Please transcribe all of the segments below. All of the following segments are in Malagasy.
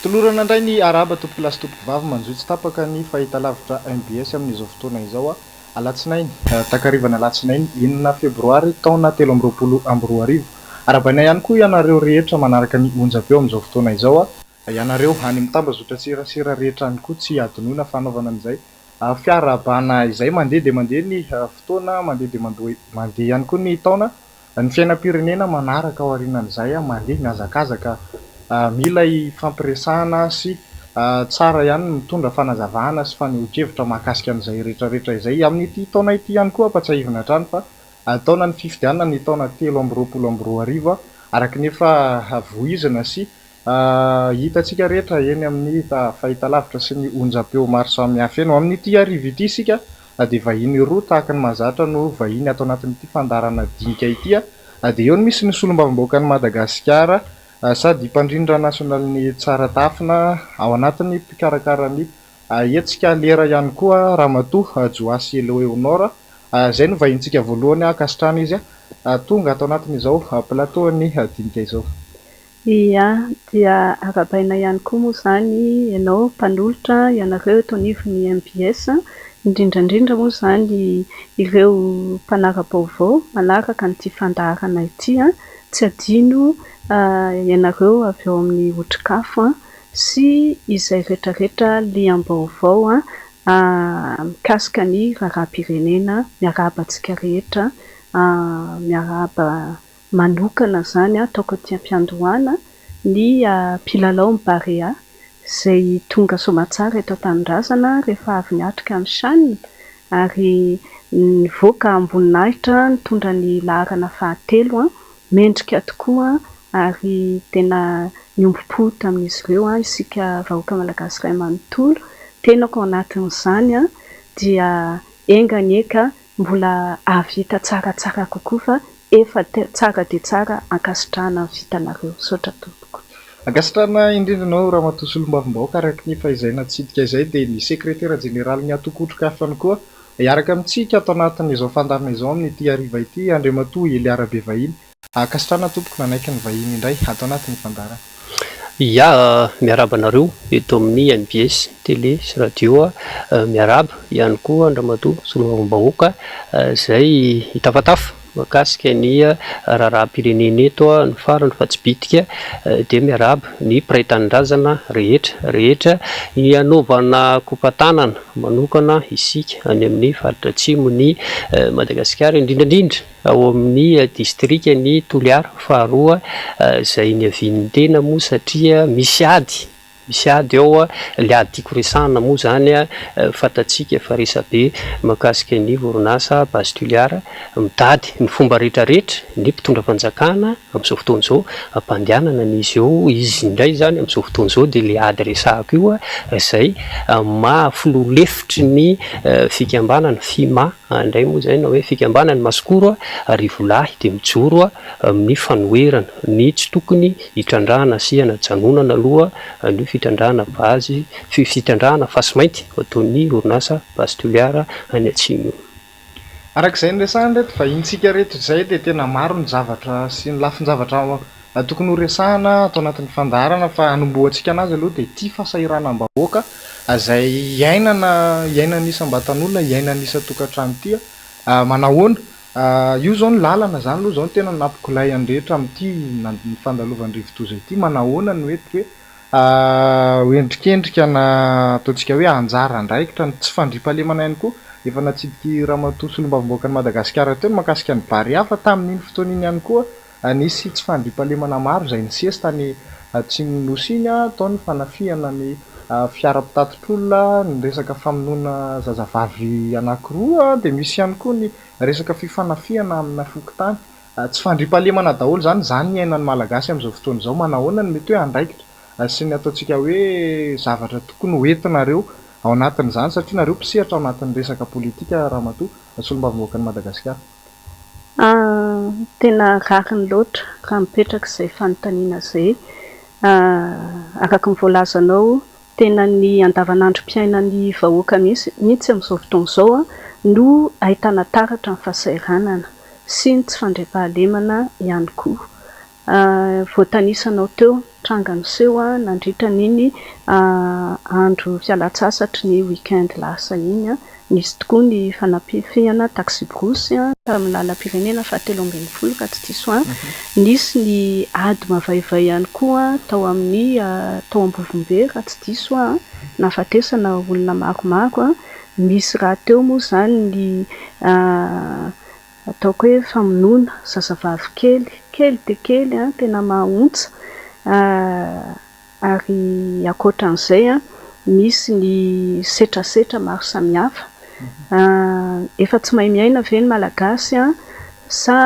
Tolorana indray ny araba tompoko lasy tompoko vavy manjoitsy tapaka ny fahitalavitra MBS amin'izao fotoana izao alatsinainy takarivana alatsinainy 9 Febroary taona 2024. Arabana ihany koa ianareo rehetra manaraka ny onjam-peo amin'izao fotoana izao ianareo any mitambazotra serasera rehetra any koa tsy adinoina fanaovana an'izay fiarabana izay mandeha dia mandeha ny fotoana mandeha dia mandeha ihany koa ny taona ny fiainam-pirenena manaraka ao aorianan'izay mandeha miazakazaka mila ifampiresahana sy tsara ihany mitondra fanazavana sy fanehoan-kevitra mahakasika an'izay rehetrarehetra izay amin'ity taona ity ihany koa ampatsahivana hatrany fa taona ny fifidianana ny taona 2024 araka nefa voizina sy hitantsika rehetra eny amin'ny fahitalavitra sy ny onjam-peo maro samihafa eny amin'ity arivo ity isika dia vahiny roa tahaka ny mahazatra no vahiny atao anatin'ity fandarana dinika ity dia eo misy ny solombavamboaka ny Madagasikara sady mpandrindra nasionalin'ny tsara tafina ao anatin'ny mpikarakarany etsika lera ihany koa ramatoa Joasy Eleonora izay no vahintsika voalohany akasitrana izy tonga atao anatin'izao plateau-ny dinika izao. Ia, dia arabaina ihany koa moa izany ianao mpanolotra ianareo eto anivon'ny MBS indrindrandrindra moa izany ireo mpanara-baovao manaraka n'ity fandaharana ity tsy adino ianareo avy eo amin'ny otrikafo sy izay rehetrarehetra liam-baovao mikasika ny raharaham-pirenena miarabantsika rehetra miaraba manokana zany ataoko tia mpiandohana ny mpilalao mibarea izay tonga somatsara eto an-tanindrazana rehefa avy niatrika ny shanina ary nivoaka amboninahitra nitondra ny laharana 7 mendrika tokoa ary tena niompom-po tamin'izy ireo isika vahoaka malagasy iray manontolo tenako anatin'izany dia engany eka mbola avita tsaratsara kokoa fa efa tsara dia tsara ankasitrahana vitanareo sotra tompoko. Ankasitrahana indrindranao ramatoa solombavambahoaka araka ny fahaizaina tsidika izay dia ny sekretera jeneraly ny atokotroka afany koa iaraka amintsika atao anatin'izao fandarina izao amin'ity ariva ity Andriamatoa Eliarabe vahiny ankasitrahana tompoko nanaiky ny vahiny indray atao anatin'ny fandarana. Ia, miaraba anareo eto amin'ny MBS télé sy radio miaraba ihany koa Andriamatoa solombavambahoaka izay hitafatafa makasika ny raharaham-pirenena eto ny farany fa tsy bitika dia miaraba ny mpiray-tanindrazana rehetra ny anaovana kompatanana manokana isika any amin'ny faritra atsimon'ny Madagasikara indrindrandrindra ao amin'ny distrika ny Toliara faharoa izay ny avian'ny tena moa satria misy ady ao le ady tiako resahana moa zany fatatsika fa resabe makasika ny orinasa base Toliara mitady ny fomba rehetrarehetra ny mpitondra fanjakana amin'izao fotoana izao ampandehanana n'izy eo izy indray zany amin'izao fotoana izao dia le ady resahako io izay mahafiloa-lefitry ny fikambanana FIMA indray moa zay na hoe fikambanany masikoro rivolahy dia mijoro amin'ny fanoherana ny tsy tokony hitrandrahana sy hanajanonana aloha ny fitandrahana bazy fitandrahana fasimainty ataon'ny orinasa base Toliara any Atsimo. Arak'izay ny resahana reto vahintsika reto izay dia tena maro ny zavatra sy ny lafin-javatra tokony ho resahana atao anatin'ny fandaharana fa hanombohantsika anazy aloha dia tia fahasahiranam-bahoaka izay iainana isam-batan'olona iainana isa-tokantrano ity manahoana io zao ny lalana zany aloha zao ny tena nampikolay an'rehetra amin'ity ny fandalovan'ny rivotoza ity manahoana ny hoe endrikendrika na ataontsika hoe anjara andraikitra tsy fandriam-pahalemana ihany koa efa natsidiky ramatoa solombavamboaka ny Madagasikara teo makasika ny bary hafa tamin'iny fotoan'iny ihany koa nisy tsy fandriam-pahalemana maro izay nisesy tany Atsimonosy iny tao ny fanafihana ny fiara-pitatitr'olona ny resaka famonoana zazavavy anankiroa dia misy ihany koa ny resaka fifanafihana amina fokotany tsy fandriam-pahalemana daholo zany ny ainan'ny malagasy amin'izao fotoana izao manahoana ny mety hoe andraikitra sy ny ataontsika hoe zavatra tokony hoentinareo ao anatin'izany satria nareo mpisehatra ao anatin'ny resaka politika ramatoa solombavamboaka ny Madagasikara. Tena rariny loatra raha mipetraka izay fanontaniana izay araka ny voalazanao tena ny andavanandrom-piainan'ny vahoaka mihitsy amin'izao fotoana izao no ahitana taratra ny fahasahiranana sy ny tsy fandriam-pahalemana ihany koa voatanisanao teo trangany seho nandritra n'iny andro fialatsasatry ny weekend lasa iny nisy tokoa ny fanapifehana taxi brosy tamin'ny lalam-pirenena 7 ka tsy diso nisy ny ady mavaivay ihany koa tao amin'ny tao Ambovombe ka tsy diso nafatesana olona maromaro misy raha teo moa zany ny ataoko hoe famonoana zazavavy kely de kely tena mahontsa ary akoatran'izay misy ny setrasetra maro samihafa efa tsy mahay miaina ve ny malagasy sa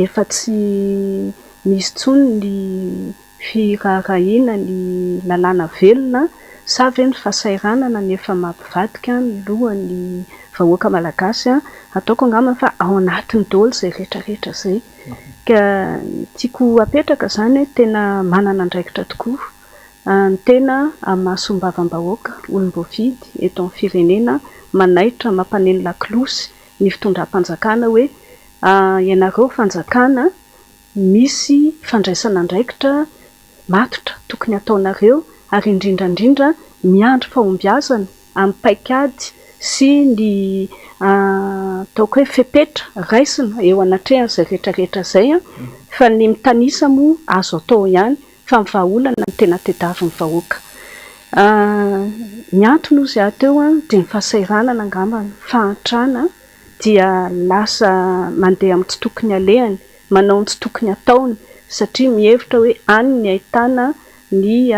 efa tsy misy tsony ny firaharahiana ny lalàna velona sa ve ny fasairanana nefa mampivadika ny lohan'ny vahoaka malagasy ataoko angamba fa ao anatiny daholo zay rehetrarehetra zay ka tiako apetraka zany tena manana andraikitra tokoa ny tena mahasombavambahoaka olom-boafidy eto amin'ny firenena manaitra mampaneny laklosy ny fitondram-panjakana hoe ianareo fanjakana misy fandraisana andraikitra matotra tokony ataonareo ary indrindrandrindra miandry fahombiazana amin'ny paikady sy ny ataoko hoe fepetra raisina eo anatrehana zay rehetrarehetra zay fa ny mitanisa moa azo atao ihany fa mivahaolana ny tena tedavy ny vahoaka ny antony ozy ateo dia ny fahasairanana angamba ny fahantrana dia lasa mandeha amin'ny tsy tokony alehany manao ny tsy tokony ataony satria mihevitra hoe any ny ahitana ny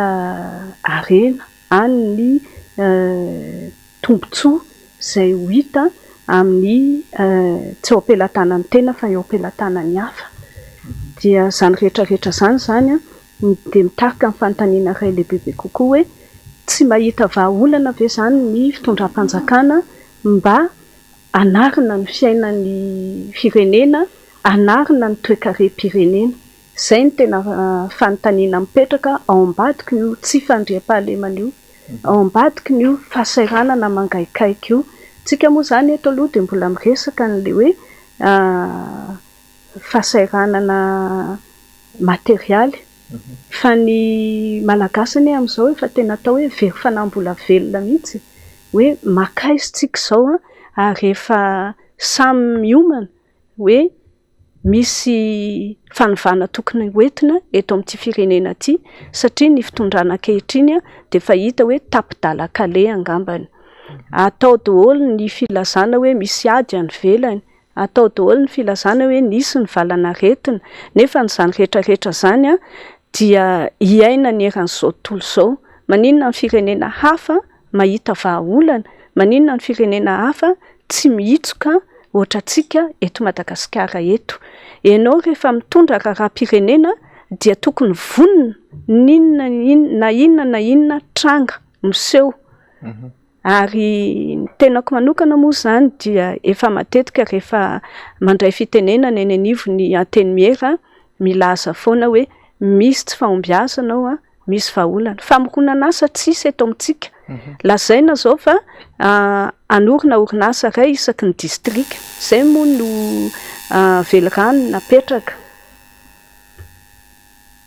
arena any ny tombontsoa zay ho hita amin'ny tsy ao am-pelantanany tena fa eo am-pelantanany hafa dia zany rehetrarehetra zany dia mitarika amin'ny fanontaniana iray lehibebe kokoa hoe tsy mahita vahaolana ve zany ny fitondram-panjakana mba anarina ny fiainan'ny firenena anarina ny toe-karem-pirenena zay ny tena fanontaniana mipetraka ao ambadiky io tsy fandriam-pahalemana io ao ambadiky io fahasairanana mangaikaika io tsika moa zany eto aloha dia mbola miresaka n'le hoe fahasairanana materialy fa ny malagasy amin'izao efa tena atao hoe very fanambola velona mihitsy hoe makaizitsika zao ary efa samy miomana hoe misy fanovana tokony hoentina eto amin'ity firenena ity satria ny fitondrana ankehitriny dia efa hita hoe tapidala-kale angambany atao daholo ny filazana hoe misy ady any velany atao daholo ny filazana hoe nisy ny valana retina nefa nyzany rehetrarehetra zany dia hiaina ny eran'izao tontolo izao maninona ny firenena hafa mahita vahaolana maninona ny firenena hafa tsy mihitsoka ohatrantsika eto Madagasikara eto ianao rehefa mitondra raharaham-pirenena dia tokony vonona inona na inona tranga miseho ary tenako manokana moa zany dia efa matetika rehefa mandray fitenenana eny anivo ny anteny miera milaza foana hoe misy tsy fahombiazana misy vahaolana famoronana asa tsisy eto amintsika lazaina zao fa anorina orinasa iray isaky ny distrika zay moa no velirano napetraka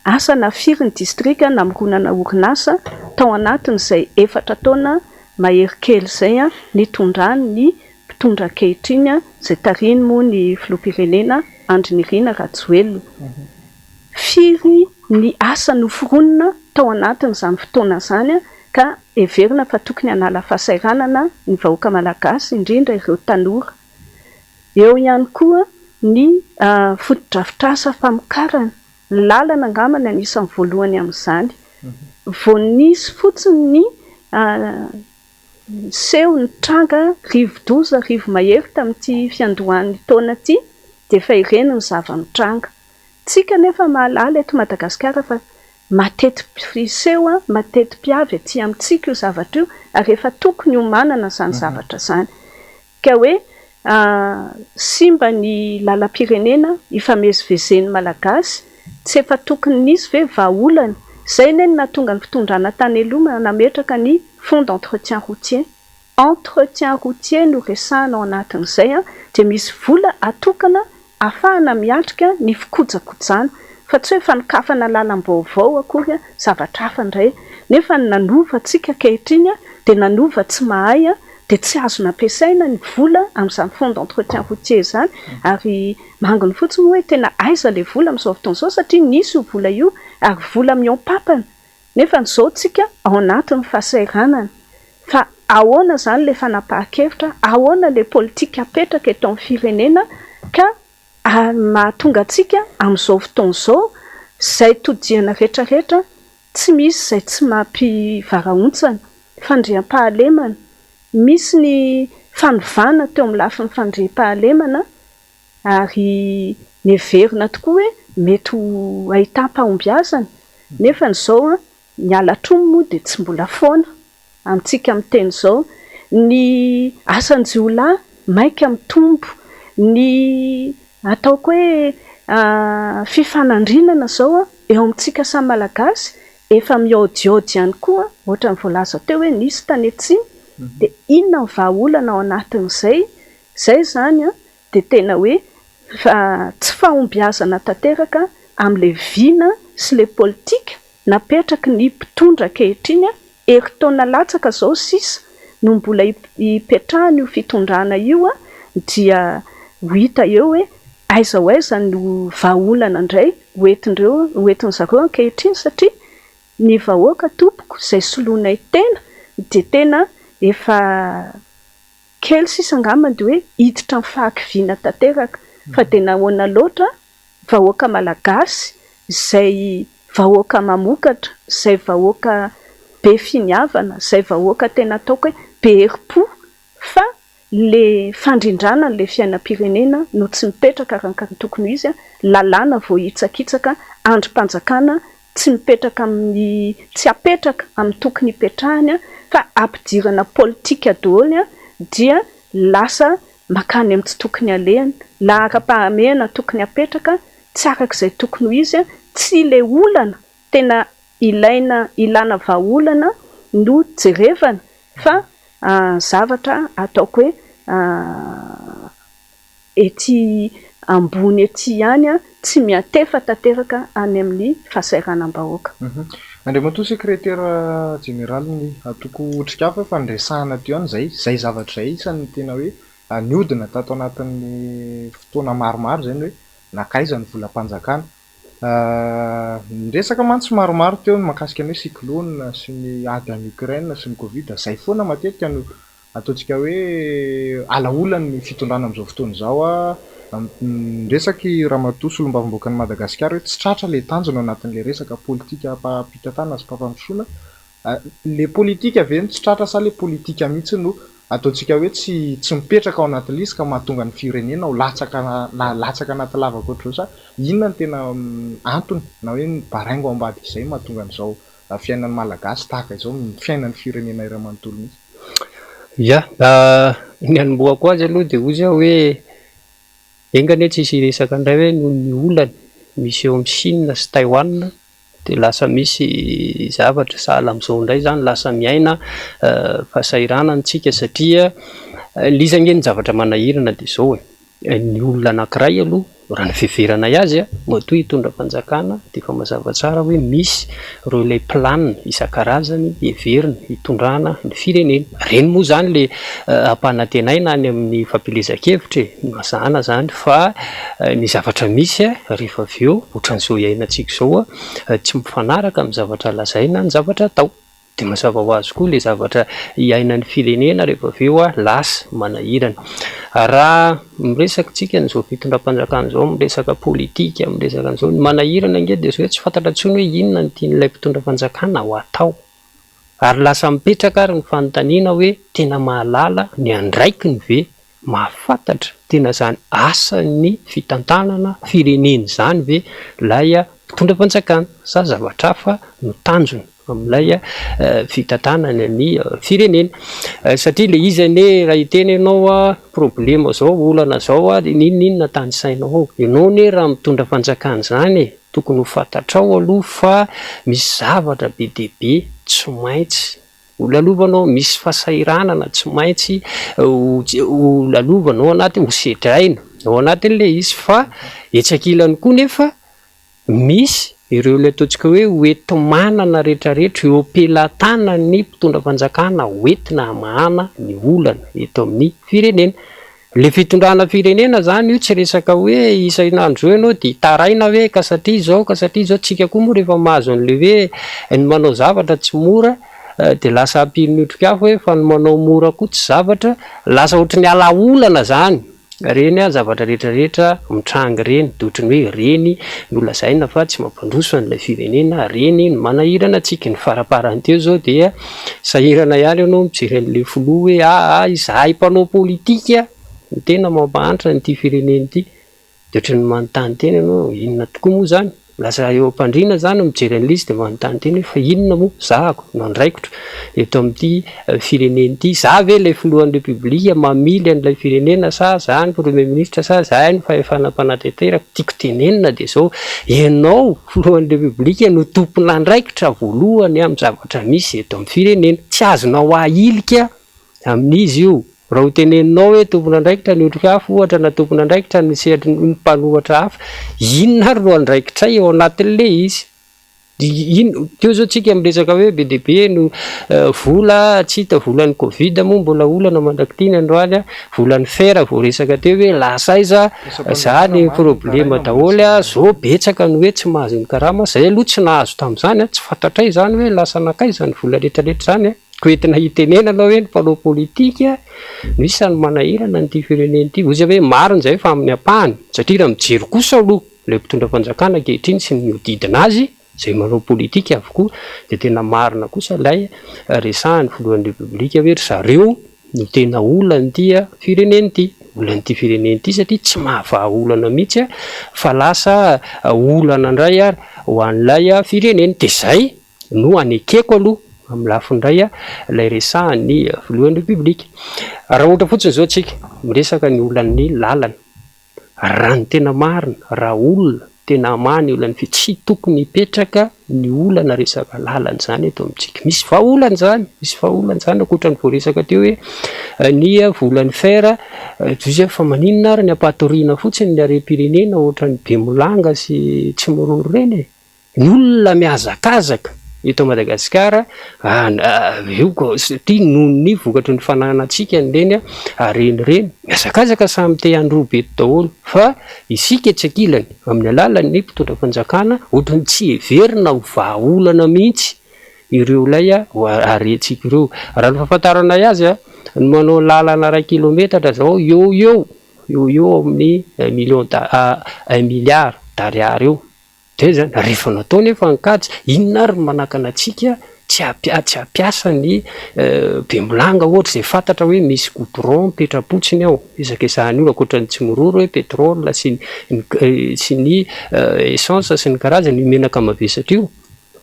asa nafiry ny distrika namoronana orinasa tao anatin'izay 4 taona mahery kely zay nitondrany ny mpitondra ankehitriny zay tariny moa ny filoham-pirenena Andry Nirina Rajoelina firy ny asa noforonina tao anatin'izany fotoana zany ka everina fa tokony hanala fahasairanana ny vahoaka malagasy indrindra ireo tanora eo ihany koa ny fotodrafitrasa famokarana lalana angambany anisan'ny voalohany amin'izany vao nisy fotsiny ny seho ny tranga rivo-doza rivo mahery tamin'ity fiandohan'ny taona ity dia efa ireny ny zava-mitranga tsika nefa mahalala eto Madagasikara fa matety fiseho matety mpiavy aty amintsika io zavatra io ary efa tokony ho manana zany zavatra zany ka hoe simba ny lalam-pirenena ifamezivezeny malagasy tsy efa tokony nisy ve vahaolana zay neny nahatonga ny fitondrana tany aloha nametraka ny fond d'entretien routier no resahana ao anatin'izay dia misy vola atokana ahafahana miatrika ny fikojakojana fa tsy hoe fanikafana lalam-baovao akory zavatra hafa indray nefa nanova antsika ankehitriny dia nanova tsy mahay dia tsy azona ampiasaina ny vola amin'izany fond d'entretien routier izany ary mangony fotsiny hoe tena aiza ilay vola amin'izao fotoana izao satria nisy io vola io ary vola miompampana nefa n'izao tsika ao anatin'ny fahasahiranana fa ahoana izany ilay fanapahan-kevitra ahoana ilay politika apetraka eto amin'ny firenena ka mahatonga antsika amin'izao fotoana izao izay todiana rehetrarehetra tsy misy izay tsy mampivarahontsana fandriam-pahalemana misy ny fanovana teo amin'ny lafin'ny fandriam-pahalemana ary neverina tokoa hoe mety ahitam-pahombiazana nefa n'izao ny alatromy moa dia tsy mbola foana amintsika amin'ny teny izao ny asan-jiolahy maika mitombo ny ataoko hoe fifanandrinana izao eo amintsika samy malagasy efa miaodiaody ihany koa ohatra ny voalaza teo hoe nisy tany atsiny dia inona ny vahaolana ao anatin'izay izay izany dia tena hoe tsy fahombiazana tanteraka amin'ilay viana sy ilay politika napetraka ny mpitondra ankehitriny eritaona latsaka izao sisa no mbola hipetrahana io fitondrana io dia ho hita eo hoe aiza ho aiza no vahaolana indray hoentin'izareo ankehitriny satria ny vahoaka tompoko izay soloina tena dia tena efa kely sisa angambany dia hoe hiditra ny fahakiviana tanteraka fa dia nahoana loatra vahoaka malagasy izay vahoaka mamokatra izay vahoaka be finiavana izay vahoaka tena ataoko hoe be herim-po fa le fandrindrana le fiainam-pirenena no tsy mipetraka raha ny tokony izy lalàna vao hitsakitsaka androm-panjakana tsy mipetraka amin'ny tsy apetraka amin'ny tokony hipetrahany fa ampidirana politika daholo dia lasa makany amin'ny tsy tokony alehany lahara-pahamehana tokony apetraka tsy arak'izay tokony ho izy tsy le olana tena ilana vahaolana no jerevana fa zavatra ataoko hoe ety ambony ety ihany tsy miantefa tanteraka any amin'ny fahasahiranam-bahoaka. Andriamatoa sekretera jeneraly ny atoko otrikafa fandresahana teo any zay zavatra izay isan'ny tena hoe niodina tato anatin'ny fotoana maromaro zany hoe nakaiza ny volam-panjakana. Ny resaka mantsy maromaro teo ny mahakasika ny hoe cyclone sy ny ady any Ukraine sy ny Covid zay foana matetika no ataontsika hoe alaolany ny fitondrana amin'izao fotoana izao resaky ramatoa solombavamboaka ny Madagasikara hoe tsy tratra le tanjona anatin'le resaka politika mpampitantana sy mpampandrosoana le politika aveny tsy tratra sa le politika mihitsy no ataontsika hoe tsy mipetraka ao anatin'ilay izy ka mahatonga ny firenena ho latsaka anaty lavaka ohatr'izao sa inona ny tena antony na hoe ny baraingo ambadika izay mahatonga an'izao fiainan'ny malagasy tahaka izao fiainan'ny firenena iray manontolo mihitsy. Ya, ny anomboako azy aloha dia ozy hoe engany tsy isy resaka indray hoe noho ny olana misy eo amin'ny Chine sy Taiwan dia lasa misy zavatra sahala amin'izao indray zany lasa miaina fahasahiranana antsika satria lizany ny zavatra manahirana dia izao ny olona anankiray aloha raha ny fiheverana azy matoa hitondra fanjakana dia efa mazava tsara hoe misy ireo ilay planina isan-karazany heverina hitondrana ny firenena. Reny moa zany le ampanantenaina any amin'ny fampilezan-kevitra mazana zany fa ny zavatra misy rehefa avy eo ohatran'izao iainantsika izao tsy mifanaraka amin'ny zavatra lazaina ny zavatra atao dia mazava ho azy koa le zavatra iainan'ny firenena rehefa avy eo lasa manahirana. Raha miresaka tsika n'izao fitondram-panjakana izao miresaka politika miresaka an'izao ny manahirana nge dia hoe tsy fantatra intsony hoe inona ny tian'ilay mpitondra fanjakana ho atao ary lasa mipetraka ary ny fanontaniana hoe tena mahalala ny andraikiny ve mahafantatra tena zany asan'ny fitantanana firenena zany ve lay mpitondra fanjakana sa zavatra hafa no tanjona amin'ilay fitantanana ny firenena satria le izy ane raha hiteny ianao problema zao olana zao ninona tany sainao ianao ne raha mitondra fanjakana zany tokony ho fantatrao aloha fa misy zavatra be dia be tsy maintsy ho lalovanao misy fahasahiranana tsy maintsy ho lalovanao anaty ho sedraina ao anatin'le izy fa etsakilany koa nefa misy ireo le ataontsika hoe oenti-manana rehetrarehetra eo am-pelatana ny mpitondra fanjakana oentina hamahana ny olana eto amin'ny firenena. Le fitondrana firenena zany io tsy resaka hoe isan'andro eo ianao dia taraina hoe ka satria izao tsika koa moa rehefa mahazo an'le hoe ny manao zavatra tsy mora dia lasa ampirin'otrikafo hoe fa ny manao mora koa tsy zavatra, lasa ohatra ny alaolana zany. Reny zavatra rehetrarehetra mitrangy reny dia ohatran'ny hoe reny no lazaina fa tsy mampandroso an'ilay firenena, reny no manahirana antsika. Ny faraparanteo zao dia sahirana ihany ianao mijery an'ilay filoha hoe izahay mpanao politika ny tena mampahantra n'ity firenena ity, dia ohatran'ny manontany tena ianao inona tokoa moa zany. Lasa eo am-pandriana zany mijery an'ilay izy dia manontany tena hoe fa inona moa zahako no andraikitro eto amin'ity firenena ity. Za ve ilay filohan'ny repoblika mamily an'ilay firenena sa za ny premier ministre sa za ny fahefana-panatanteraka tiako tenenina dia zao ianao filohan'ny repoblika no tompona andraikitra voalohany amin'ny zavatra misy eto amin'ny firenena. Tsy azonao ahilika amin'izy io. Raha ho teneninao hoe tompona andraikitra ny otrikafo ohatra na tompona andraikitra ny sehatry ny mpanohatra hafa, inona ary no andraikitra eo anatin'le izy. Teo zao tsika miresaka hoe be dia be no vola tsy hita volan'ny covid moa mbola olana mandrakitiny androany, volan'ny fer vao resaka teo hoe lasaiza zany problema daholo, zao betsaka no hoe tsy mahazo ny karama, zay aloha tsy nahazo tamin'izany, tsy fantatray zany hoe lasa nakay zany vola rehetrarehetra zany. Koentina hitenenana hoe ny mpanao politika no isany manahirana n'ity firenena ity. Ozy hoe marina zay fa amin'ny ampahany, satria raha mijery kosa aloha ilay mpitondra fanjakana ankehitriny sy ny miodidina azy izay manao politika avokoa dia tena marina kosa ilay resahan'ny filohan'ny repoblika hoe zareo no tena olan'ity firenena ity. Olan'ity firenena ity satria tsy mahavaha olana mihitsy fa lasa olana indray ary ho an'ilay firenena. Dia izay no anekeko aloha amin'ny lafindray ilay resahan'ny filohan'ny repoblika. Raha ohatra fotsiny izao tsika miresaka ny olan'ny lalana, raha ny tena marina, raha olona tena hamany olana fi tsy tokony hipetraka ny olana resaka lalana zany eto amintsika. Misy vahaolana zany ankoatran'ny voaresaka teo hoe ny volan'ny fer toy fa maninona ary ny ampatoriana fotsiny ny harem-pirenena ohatran'ny Bemolanga sy tsy mororo reny. Ny olona mihazakazaka eto Madagasikara satria noho ny vokatry ny fananantsika nyreny renireny mihazakazaka samy te handrobe daholo, fa isika tsy ankilany amin'ny alalan'ny mpitondra fanjakana ohatrany tsy heverina ho vahaolana mihitsy ireo ilay arentsika ireo. Raha ny fahafantarana azy ny manao lalana 1 kilometatra zao eo amin'ny milliard d'ariary eo. Zany rehefa natao nefa nikajy inona ary manakana antsika tsy hampiasa ny Bemolanga ohatra izay fantatra hoe misy goudron petrapotsiny ao izany io ankoatran'ny tsy mororo hoe petrole sy ny essence sy ny karazany menaka mavesatra io.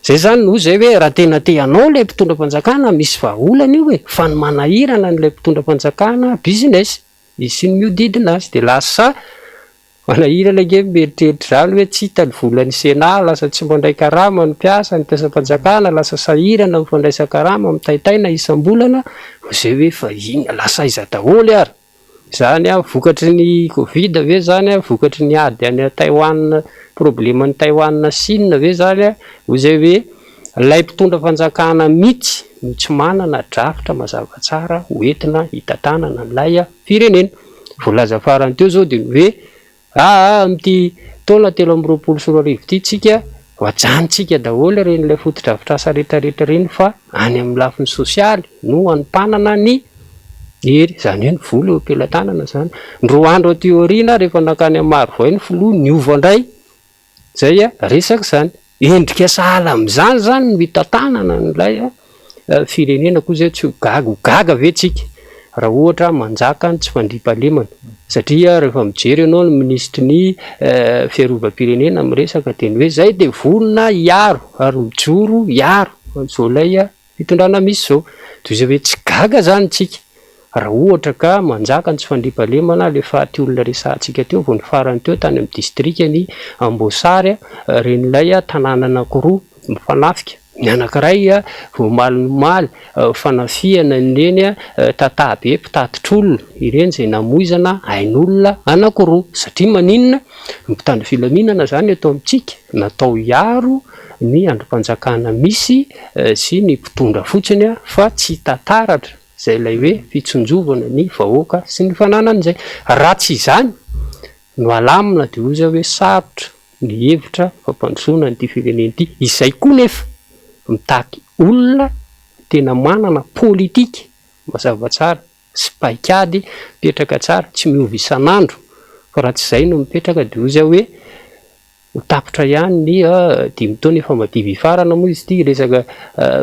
Zay zany no zay hoe raha tena teanao ilay mpitondra fanjakana misy vahaolana io hoe fa ny manahirana n'ilay mpitondra fanjakana business izy sy ny miodidina azy dia lasa manahira ilay nge mieritreritra zany hoe tsy hita ny volan'ny Sena, lasa tsy mandray karama ny mpiasa fanjakana, lasa sahirana mifandraisa karama mitaitaina isam-bolana, izay hoe fa ina lasa iza daholo ary. Zany vokatry ny covid ve zany vokatry ny ady any Taiwan, probleman'ny Taiwan Chine ve zany izay hoe ilay mpitondra fanjakana mihitsy no tsy manana drafitra mazava tsara hoentina hitantanana n'ilay firenena. Voalaza farany teo zao dia hoe amin'ity taona 2024 ity tsika hoajanontsika daholo ren'ilay fotodrafitrasa rehetrarehetra reny fa any amin'ny lafiny sosialy no hanimpanana ny hery, zany hoe ny vola eo am-pelatanana zany. Ndroa andro aty aoriana rehefa nakany amin'ny Marovoay ny filoha niova indray, zay resaka zany endrika sahala amin'izany zany no hitantanana n'ilay firenena koa zay tsy ho gaga ve tsika raha ohatra manjaka ny tsy fandriam-pahalemana. Satria rehefa mijery ianao ny ministry ny fiarovam-pirenena miresaka dia ny hoe zay dia vonona hiaro ary mijoro hiaro amin'izao ilay fitondrana misy zao. Toy izay hoe tsy gaga zany tsika raha ohatra ka manjaka ny tsy fandriam-pahalemana le faty olona resahantsika teo vao ny farany teo tany amin'ny distrika ny Amboasary ren'ilay tanàna anankiroa mifanafika Ny anankiray voamalinomaly fanafiana ireny tatabe mpitatitr'olona ireny zay namoizana ain'olona anankiroa satria maninona mitandro filaminana zany atao amintsika natao hiaro ny androm-panjakana misy sy ny mpitondra fotsiny fa tsy tantaratra zay ilay hoe fitsonjovana ny vahoaka sy ny fananan'izay raha tsy izany no alamina de ozy hoe sarotra ny hevitra fampandrosoana nyity firenena ity izay koa nefa mitaky olona tena manana politika mazava tsara sy paikady mipetraka tsara tsy miovy isan'andro fa raha tsy izay no mipetraka de ozy hoe ho tapitra ihany ny 5 taona efa madivy farana moa izy ity resaka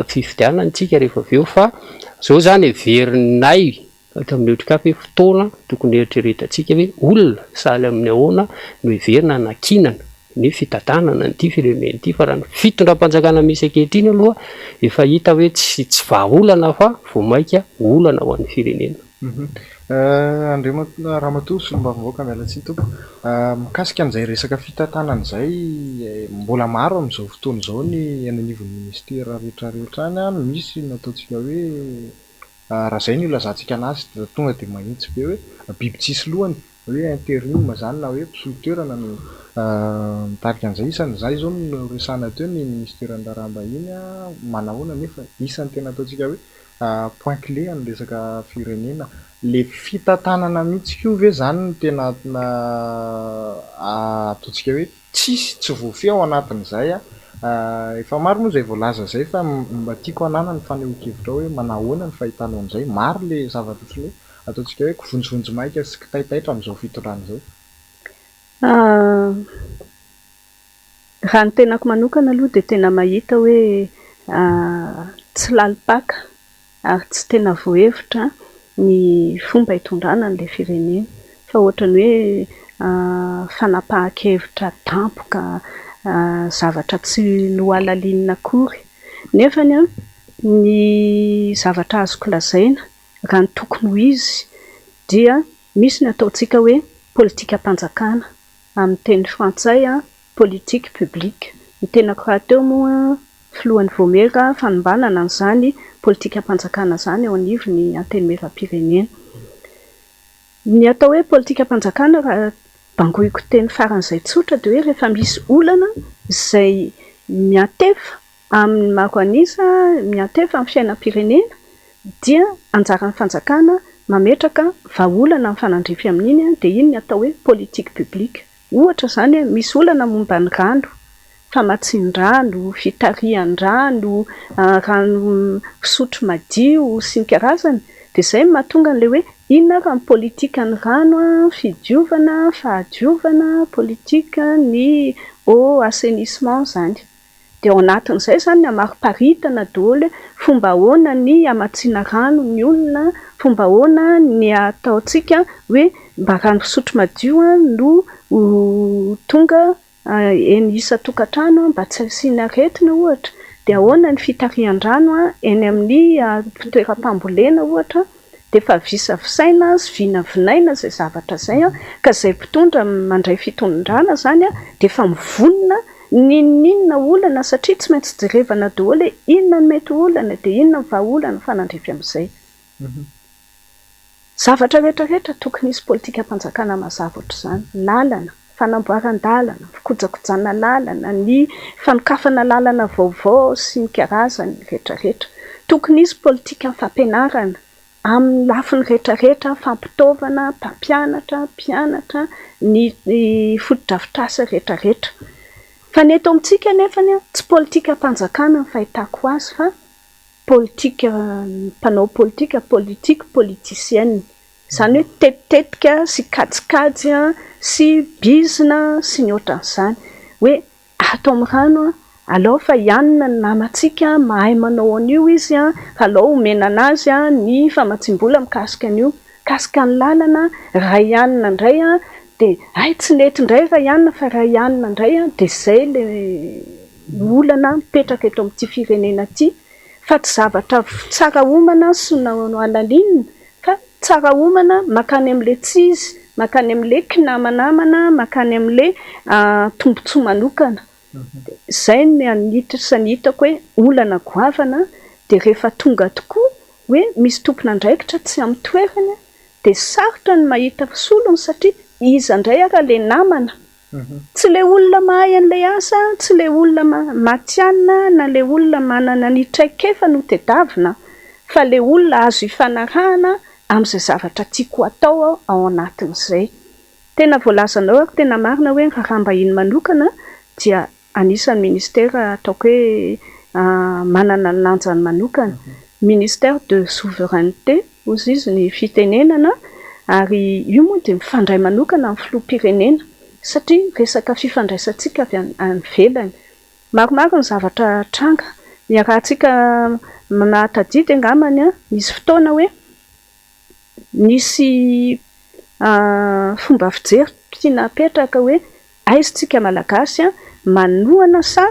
fifidianana tsika rehefa aveo fa zao zany everinay tamin'ny otrikafe fotoana tokony eritreretantsika hoe olona sahala amin'ny ahoana no everina nakinana ny fitantanana nyity firenena ity fa raha fitondram-panjakana misy ankehitriny aloha efa hita hoe tsy vahaolana fa vao maika olana ho an'ny firenena. Andriamanitra Ramatoa sy mba mivoaka mialatsiny tompo mikasika an'izay resaka fitantanana izay mbola maro amin'izao fotoana izao ny ananivon'ny ministera rehetrarehetra any misy nataontsika hoe raha izay ny ilazantsika anazy dia tonga dia mahitsy be hoe biby tsisy lohany hoe intérim zany na hoe mpisolotoerana no mitarika an'izay isan'izay zao no resana teo ny ministera an-darambahiny manahoana nefa isany tena ataontsika hoe point clé amin'ny resaka firenena le fitantanana mihitsy koa ve zany no tena ataontsika hoe tsy voafehy ao anatin'izay efa maro moa zay voalaza zay fa mba tiako anana ny fanehoan-kevitra hoe manahoana ny fahitana an'izay maro le zavatra ohatrany hoe ataontsika hoe kivonjivonjo maika sy kitaitaitra amin'izao fitondrana izao. Raha ny tenako manokana aloha dia tena mahita hoe tsy lalipaka ary tsy tena voahevitra ny fomba hitondrana an'ilay firenena fa ohatrany hoe fanapahan-kevitra tampoka zavatra tsy noalalinina akory nefany ny zavatra azoko lazaina raha ny tokony ho izy dia misy ny ataontsika hoe politika-panjakana amin'ny teny frantsay politique publique ny tenako raha teo moa filohan'ny Vomera fanombanana an'izany politika-panjakana zany ao anivony antenimieram-pirenena. Ny atao hoe politika-panjakana raha bangoiko teny faran'izay tsotra dia hoe rehefa misy olana izay miantefa amin'ny maro anisa miantefa amin'ny fiainam-pirenena dia anjaran'ny fanjakana mametraka vahaolana amin'ny fanandrify amin'iny dia iny ny atao hoe politique publique. Ohatra zany misy olana momba ny rano, famatsin-drano, fitarihan-drano, rano fisotro madio sy ny karazany dia izay mahatonga an'ilay hoe inona raha ny politika ny rano fidiovana, fahadiovana, politika ny eau assainissement zany. Dia ao anatin'izay zany ny amariparitana daholo fomba ahoana ny amatsiana rano ny olona, fomba ahoana ny ataontsika hoe mba rano fisotro madio no tonga eny isa-tokantrano mba tsy asiana aretina ohatra, dia ahoana ny fitarihan-drano eny amin'ny toeram-pambolena ohatra dia efa visavisaina sy vinavinaina izay zavatra izay ka izay mpitondra mandray fitondrana zany dia efa mivonona ninona olana satria tsy maintsy jerevana daholo hoe inona ny mety olana dia inona ny vahaolana fanandrify amin'izay. Zavatra rehetrarehetra tokony hisy politika-panjakana mazava ohatr'izany, lalana, fanamboaran-dalana, fikojakojana lalana, ny fanokafana lalana vaovao sy ny karazany rehetrarehetra. Tokony hisy politika fampianarana amin'ny lafiny rehetrarehetra, fampitaovana, mpampianatra, mpianatra, ny fotodrafitrasa rehetrarehetra. Fa ny eto amintsika nefany tsy politika-panjakana ny fahitako azy fa politika mpanao politika, politique politicienne. Izany hoe tetitetika sy kajikajy sy bizina sy ny ohatran'izany hoe ato amin'ny rano alao fa ianona ny namantsika mahay manao an'io izy alao omena anazy ny famatsim-bola mikasika an'io, kasika ny lalana raha ianona indray dia ay tsy nety indray raha ianona fa raha ianona indray dia izay le olana mipetraka eto amin'ity firenena ity fa tsy zavatra tsara omana sy noalalinina fa tsara omana makany amin'ilay tsizy, makany amin'ilay kinamanamana, makany amin'ilay tombontsoa manokana Zay ny anitry sy anitako hoe olana goavana dia rehefa tonga tokoa hoe misy tompona andraikitra tsy amin'ny toerany dia sarotra ny mahita solony satria izy indray ara le namana. Tsy le olona mahay an'ilay asa, tsy le olona matianina na le olona manana ny traikefa no tedavina, fa le olona azo ifanarahana amin'izay zavatra tiako atao ao anatin'izay. Tena voalazanao ary tena marina hoe raharaham-bahiny manokana dia anisan'ny ministera ataoko hoe manana ny lanjany manokana. Ministère de souveraineté hozy izy ny fitenenana, ary io moa dia mifandray manokana amin'ny filoham-pirenena satria resaka fifandraisantsika avy any ivelany. Maromaro ny zavatra tranga iarahantsika mahatadidy angamany misy fotoana hoe nisy fomba fijery tiana apetraka hoe aizintsika malagasy manohana sa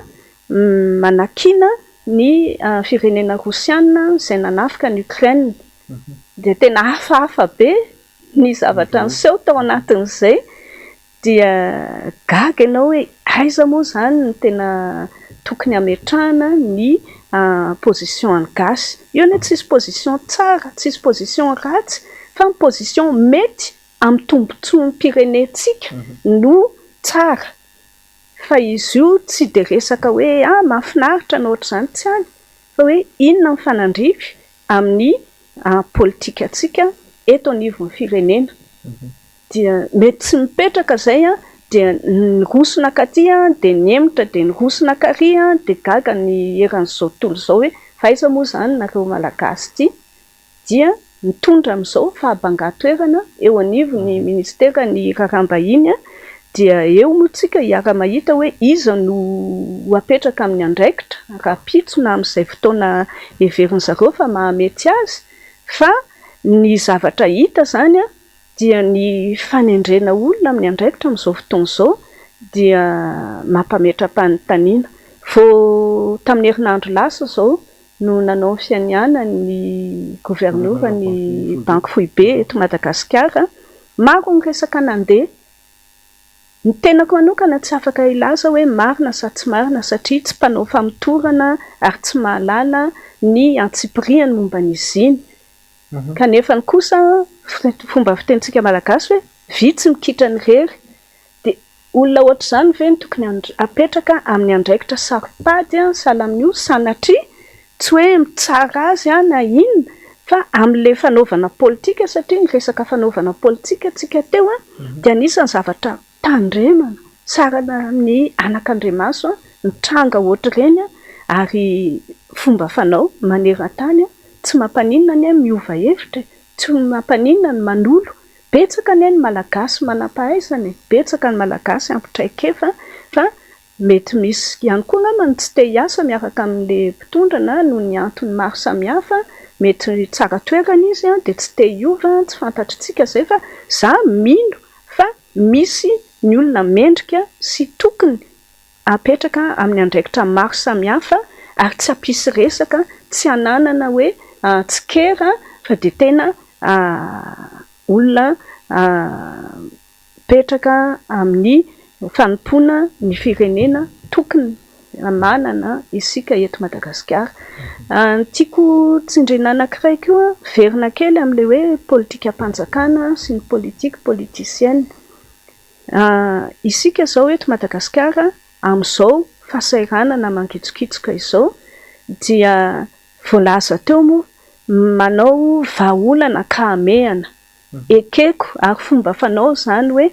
manakina ny firenena rosiana izay nanafika ny Ukraine. Dia tena hafahafa be ny zavatra niseho tao anatin'izay, dia gaga ianao hoe aiza moa izany no tena tokony hametrahana ny position any gasy. Io anie tsisy position tsara, tsisy position ratsy, fa ny position mety amin'ny tombontsoan'ny pirenetsika no tsara. Fa izy io tsy dia resaka hoe mahafinaritra na ohatr'izany, tsy any, fa hoe inona ny fanandrify amin'ny politikantsika eto anivon'ny firenena. Dia mety tsy mipetraka izay dia nyrosona katy dia nyemitra dia nyrosona kary dia gaga ny eran'izao tontolo izao hoe faiza moa izany nareo malagasy ity, dia mitondra amin'izao fahabangan-toerana eo anivon'ny ministera ny raharaham-bahiny dia eo moa tsika hiara-mahita hoe iza no apetraka amin'ny andraikitra rapitso na amin'izay fotoana heveriny zareo fa mahamety azy. Fa ny zavatra hita izany dia ny fanendrena olona amin'ny andraikitra amin'izao fotoana izao dia mampametra-panontaniana. Vao tamin'ny herinandro lasa izao no nanao fianiana ny gouverneur ny banky foibe eto Madagasikara, maro ny resaka nandeha. Ny tenako manokana tsy afaka ilaza hoe marina sa tsy marina satria tsy mpanao famotorana ary tsy mahalala ny antsipiriany momba an'izy iny. Kanefa ny kosa fomba fitentsika malagasy hoe vitsy mikitra ny rery, dia olona ohatr'izany ve ny tokony apetraka amin'ny andraikitra saropady salamin'io sanatria tsy hoe mitsara azy na inona, fa amin'ilay fanaovana politika, satria ny resaka fanaovana politika tsika teo dia anisan'ny zavatra tandremana sarana amin'ny anak'Andriamaso ny tranga ohatr'ireny ary fomba fanao maneran-tany tsy mampaninona ny miova hevitra, tsy mampaninona ny manolo. Betsaka ny malagasy manam-pahaizana, betsaka ny malagasy ampitraikefa, fa mety misy ihany koa namany tsy te hiasa miaraka amin'ilay mpitondra noho ny antony maro samihafa, mety tsara toerana izy dia tsy te hiova, tsy fantatritsika izay, fa za mino fa misy ny olona mendrika sy tokony apetraka amin'ny andraikitra maro samihafa ary tsy hampisy resaka, tsy hananana hoe tsikera, fa dia tena olona petraka amin'ny fanompoana ny firenena tokony manana isika eto Madagasikara. Tiako tsindriana anankiray koa verina kely amin'ilay hoe politika mpanjakana sy ny politika politisienne. Isika izao eto Madagasikara amin'izao fasairanana mangitsokitsoka izao dia voalaza teo moa manao vahaolana ka hamehana. Ekeko ary fomba fanao izany hoe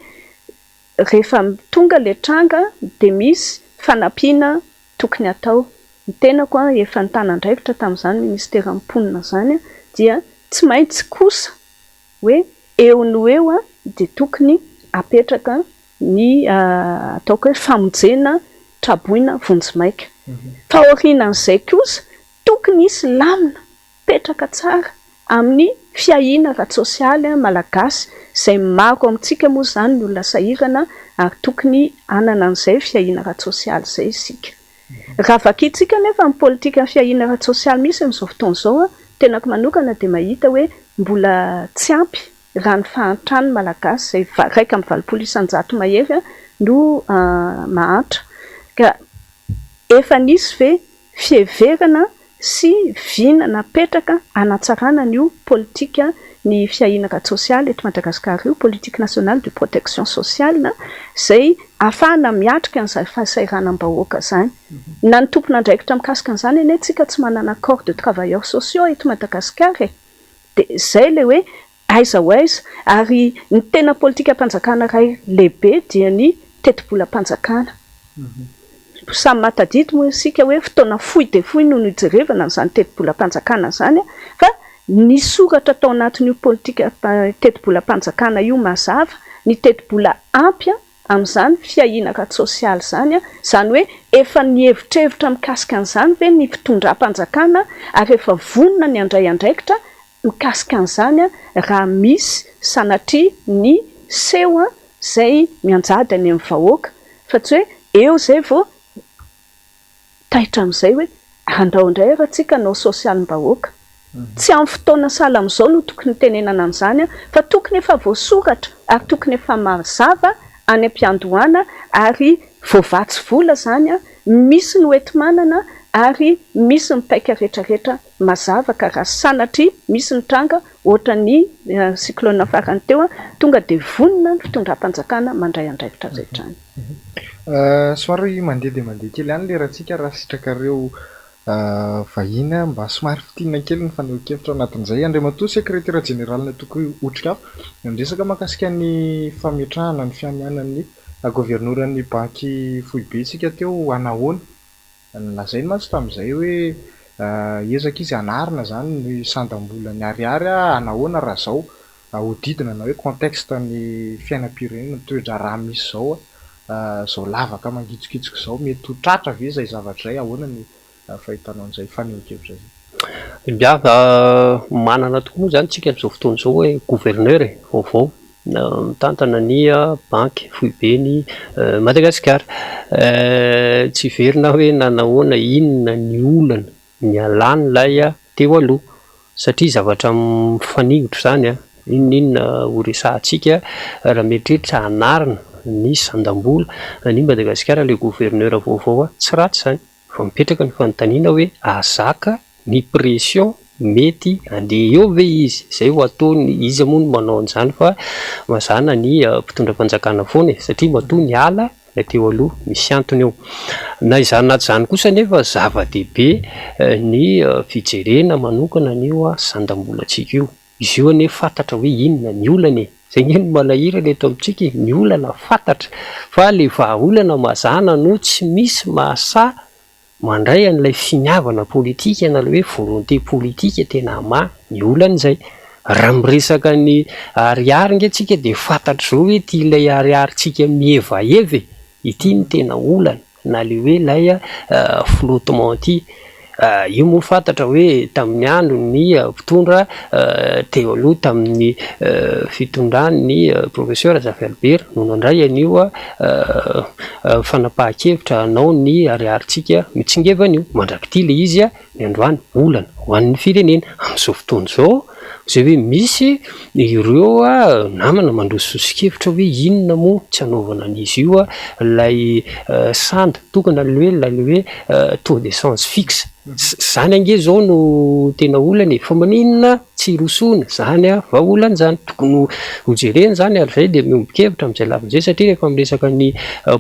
rehefa tonga ilay tranga dia misy fanampiana tokony atao. Ny tenako efa nitanandraikitra tamin'izany ministera mponina izany dia tsy maintsy kosa hoe eo no eo dia tokony apetraka ny ataoko hoe famonjena traboina vonjimaika. Fa aorianan'izay kosa tokony isy lamina petraka tsara amin'ny fiahiana ara-tsosialy malagasy izay maro amintsika moa izany ny olona sahirana ary tokony hanana an'izay fiahiana ara-tsosialy izay isika. Raha vakitsika nefa amin'ny politika fiahiana ara-tsosialy misy amin'izao fotoana izao tenako manokana dia mahita hoe mbola tsy ampy raha ny fahantrany malagasy izay 1.7 mahery no mahantra. Ka efa nisy ve fieverana sy vina napetraka anatsarana n'io politika ny fiainana sosialy eto Madagasikara io, politique nationale de protection sociale, izay ahafahana miatrika an'izay fahasairanam-bahoaka zany. Na ny tompona andraikitra mikasika an'izany anie tsika tsy manana accord de travailleurs sociaux eto Madagasikara dia izay le hoe aiza ho aiza. Ary ny tena politika mpanjakana iray lehibe dia ny teti-bolam-panjakana. Samy matadidy moa isika hoe fotoana fohy dia fohy no nijerevana n'izany teti-bolam-panjakana zany, fa ny soratra tao anatin'io politika teti-bolam-panjakana io mazava ny teti-bola ampy amin'izany fiainana sosialy zany, izany hoe efa nihevitrevitra mikasika an'izany ve ny fitondram-panjakana, ary efa vonona ny andray andraikitra mikasika an'izany raha misy sanatria ny seho izay mianjady any amin'ny vahoaka, fa tsy hoe eo izay vao taitra amin'izay hoe andao indray raha tsika nao sosialim-bahoaka. Tsy amin'ny fotoana sahala amin'izao no tokony tenenana an'izany, fa tokony efa voasoratra ary tokony efa mazava any am-piandohana ary voavatsy vola zany, misy ny hoenti-manana ary misy mipaika rehetrarehetra mazava ka raha sanatria misy ny tranga ohatra ny cyclone farany teo tonga dia vonona ny fitondram-panjakana mandray andraikitra rehetra any. Somary mandeha dia mandeha kely any lerantsika raha sitrakareo vahiny mba somary fitinana kely ny faneho-kevitra anatin'izay. Andriamatoa sekretera jeneralina tokony otrikafa resaka mahakasika ny fametrahana ny fiamianan'ny governoran'ny banky fohibe isika teo anahoana. Nolazainy mantsy tamin'izay hoe ezaka izy anarina zany ny sandam-bola ny ariary anahoana raha zao hodidina na hoe contexte ny fiainam-pirenena toetra raha misy zao zao lavaka mangitsokitsika zao mety ho tratra ve izay zavatra izay ahoana ny fahitanao an'izay faneho-kevitra zay? Manana tokoa moa zany tsika amin'izao fotoana izao hoe gouverneur vaovao mitantana ny banky fohibeny Madagasikara. Tsy verina hoe nanahoana inona ny olana ny alany lay teo aloha, satria zavatra mifaningitra zany inona ho resahantsika raha mieritreritra anarina ny sandam-bola ny Madagasikara le gouverneur vaovao tsy ratsy zany, fa mipetraka ny fanontaniana hoe azaka ny pression mety andeha eo ve izy, izay ho ataony izy moa no manao an'izany fa mazana ny mpitondram-panjakana foana, satria matoa ny ala na teo aloha misy antony eo. Na izany naty izany kosa nefa zava-dehibe ny fijerena manokana n'io sandam-bolantsika io. Izy io anefa fantatra hoe inona ny olana zay ny malahira leto amintsika, ny olana fantatra fa le vahaolana mazana no tsy misy mahasa mandray an'ilay finiavana politika na hoe volonté politika tena ny olana izay. Raha miresaka ny ariary nge tsika dia fantatra zao hoe ity ilay ariarytsika mihevaeve ity ny tena olana, na le hoe ilay flottement ity. Io moa fantatra hoe tamin'ny andro ny mpitondra teo aloha tamin'ny fitondran'ny professeur Zafy Albert no nandray an'io fanapahan-kevitra anao ny ariarytsika mitsingevana io, mandrakity le izy ny androany olana ho an'ny firenena. Amin'izao fotoana izao izay hoe misy ireo namana mandroso sosikevitra hoe inona moa tsy hanaovana an'izy io lay sanda tokana le hoe taux d'essence fixe. Zany ange zao no tena olana fa maninona tsy rosoana zany vahaolana zany, tokony hojerena zany ary zay dia miombon-kevitra amin'izay lavin'izay, satria rehefa miresaka ny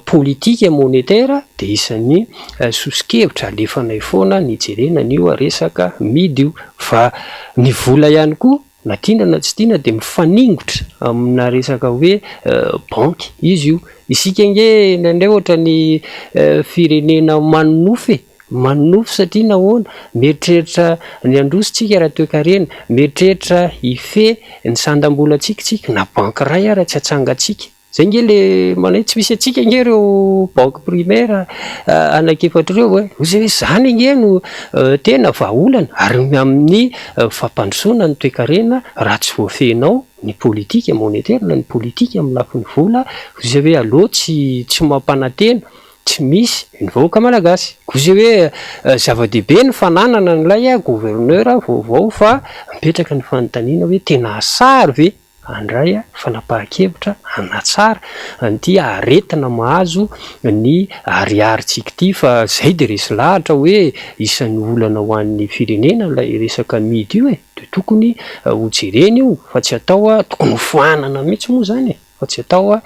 politika monetaire dia isan'ny sosikevitra alefanay foana ny jerena n'io resaka midy io, fa ny vola ihany koa na tiana na tsy tiana dia mifaningotra amina resaka hoe banky izy io. Isika nge nandray ohatra ny firenena manofy satria nahoana mieritreritra ny andrositsika raha toe-karena, mieritreritra ife ny sandam-bolantsika na banky ray raha tsy hatsangatsika. Zay nge le manay tsy misy atsika nge ireo banque primaire anakefatra ireo zay hoe zany nge no tena vahaolana, ary amin'ny fampandrosoana ny toe-karena raha tsy voafehinao ny politika monetaire na ny politika amin'ny lafiny vola, zay hoe aloha tsy mampanantena, tsy misy ny vahoaka malagasy. Koa zay hoe zava-dehibe ny fananana n'ilay gouverneur vaovao, fa mipetraka ny fanontaniana hoe tena sary ve andray fanapahan-kevitra anatsara anty aretina mahazo ny ariaritsika ity fa zay de resy lahatra hoe isan'ny olana ho an'ny firenena lay resaka midy io de tokony hojereny io fa tsy atao tokony foanana mihitsy moa zany fa tsy atao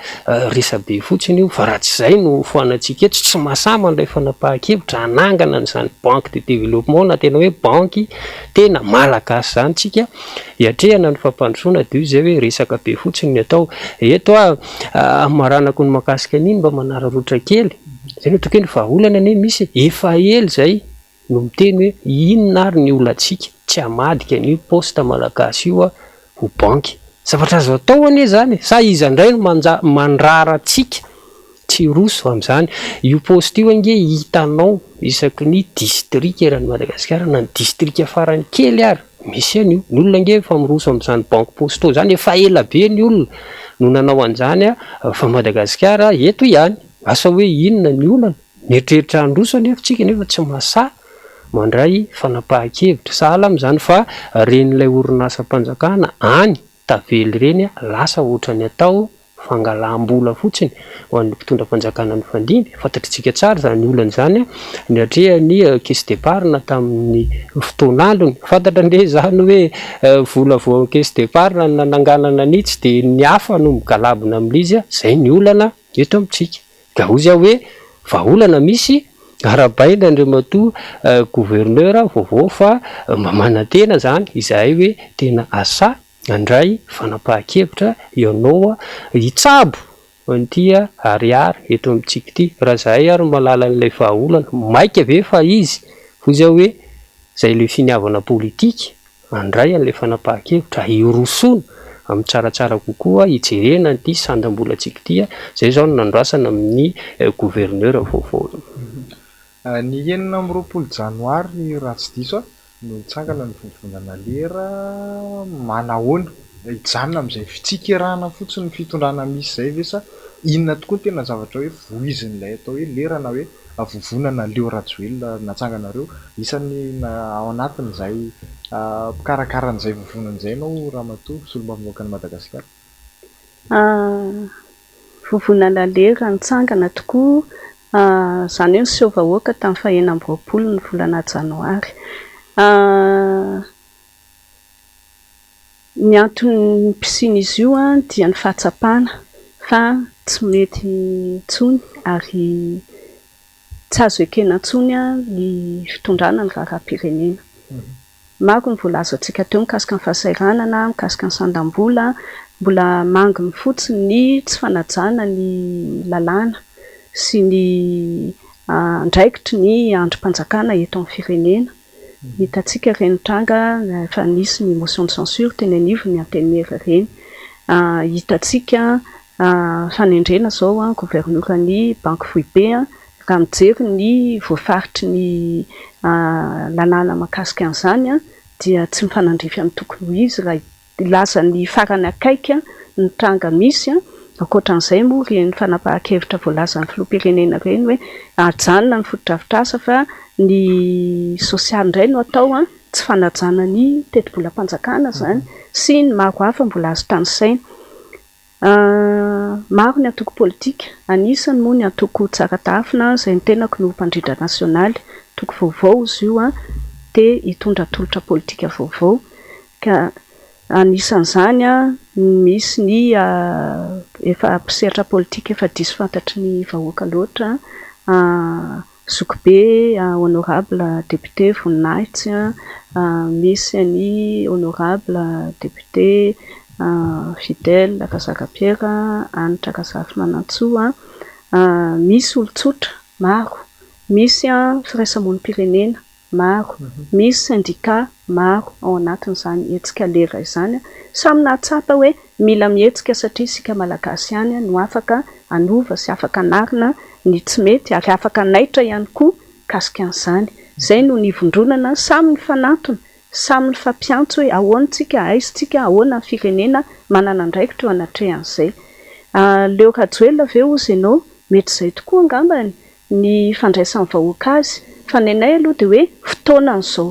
resabe fotsiny io fa raha tsy zay no foanantsika eto tsy masama nilay fanapahan-kevitra anangana n'izany banque de développement na tena hoe banky tena malagasy zany tsika hiatrehana ny fampandrosoana de io zay hoe resaka be fotsiny ny atao eto maranako ny makasika an'iny mba manararotra kely zay no tokony vahaolana ane misy efa ely zay no miteny hoe inona ary ny olantsika tsy hamadika ny poste malagasy io ho banky zavatra azo atao ane zany sa iza ndray no mandrara tsika tsy roso am'izany io poste io ange hitanao isaky ny district eran'ny Madagasikara na ny district farany kely ary misy an'io ny olona nge efa miroso am'izany banque postaux zany efa ela be ny olona no nanao an'izany fa Madagasikara eto ihany asa hoe inona ny olana mieritreritra androso anefa tsika nefa tsy mahasahy mandray fanapahan-kevitra sahala am'izany fa ren'ilay orinasa-panjakana any tavely reny lasa ohatra ny atao fangalam-bola fotsiny ho an'ny mpitondra fanjakana ny fandimby fantatritsika tsara zany olana zany ny atrehany caisse d'épargne tamin'ny fotoan'androny fantatra nde zany hoe vola vo caisse d'épargne nananganana nitsy de ny hafa no migalabona amin'izy zay ny olana eto amintsika ka ozy hoe vahaolana misy arabaina andriamatoa gouverneur vaovao fa mba manantena zany izahay hoe tena asa andray fanapahan-kevitra ianao hitsabo antia ariary eto amintsika ity raha zahay ary malala n'ilay vahaolana maika ave fa izy foza hoe zay le finiavana politika andray an'ilay fanapahan-kevitra hirosona amin'ny tsaratsara kokoa hijerena an'ity sandam-bolantsika ity zay zao no nandrasana amin'ny gouverneur vaovao ny 9 janoary raha tsy diso no hitsangana ny vondrona lera manahoana hijanona amin'izay fitsikirana fotsiny ny fitondrana misy zay ve sa inona tokoa tena zavatra hoe voizin'ilay atao hoe lera na hoe vovonana leo rajoelona natsanganareo isan'ny ao anatin'izay mikarakaraan'izay vovonan'izay nao ramatoa solombavamboakany Madagasikara vovonana lera nitsangana tokoa zany hoe niseho vahoaka tamin'ny 9 ny volana janoary ny antony mpisiny izy io dia ny fahatsapana fa tsy mety intsony ary tsy azo ekena intsony ny fitondrana ny raharaham-pirenena maro ny voalaza antsika teo mikasika ny fahasairanana mikasika ny sandam-bola mbola manginy fotsiny ny tsy fanajana ny lalàna sy ny ndraikitry ny androm-panjakana eto amin'ny firenena hitatsika reny tranga efa nisy ny motion de censure teny anivo ny antenimera reny hitatsika fanendrena zao gouverneuran'ny banque foibe raha mijery ny voafaritry ny lalàna makasika an'izany dia tsy mifanandrify amin'ny tokony ho izy raha laza ny farany akaika ny tranga misy ankoatran'izay moa reny fanapahan-kevitra voalazan'ny filoham-pirenena reny hoe ajanona ny fotodrafitrasa fa ny sosialy indray no atao tsy fanajana ny teti-bolam-panjakana zany sy ny maro hafa mbola azo tanisaina maro ny antoko politika anisany moa ny antoko tsara-tafina zay ny tenako no mpandrindra nasionaly toko vaovao izy io dia hitondra tolotra politika vaovao ka anisan'izany misy ny efa mpisehatra politika efa diso fantatry ny vahoaka loatra Zokobe honorable député Voninahitsy misy ny honorable député Fidèle Kazakapera Anitra Kazafimanantsoa misy olon-tsotra maro misy firaisamonim-pirenena maro misy syndicat maro ao anatin'izany hetsika lera izany samy nahatsapa hoe mila mihetsika satria isika malagasy ihany no afaka anova sy afaka anarina ny tsy mety ary afaka naitra ihany koa kasika an'izany zay no nivondronana samy ny fanatona samy ny fampiantso hoe ahoantsika aisitsika ahoana ny firenena manana andraikitra eo anatrehan'izay leo rajoelona ve ozy ianao mety zay tokoa angambany ny fandraisan'ny vahoaka azy fa nenay aloha dia hoe fotoanan'izao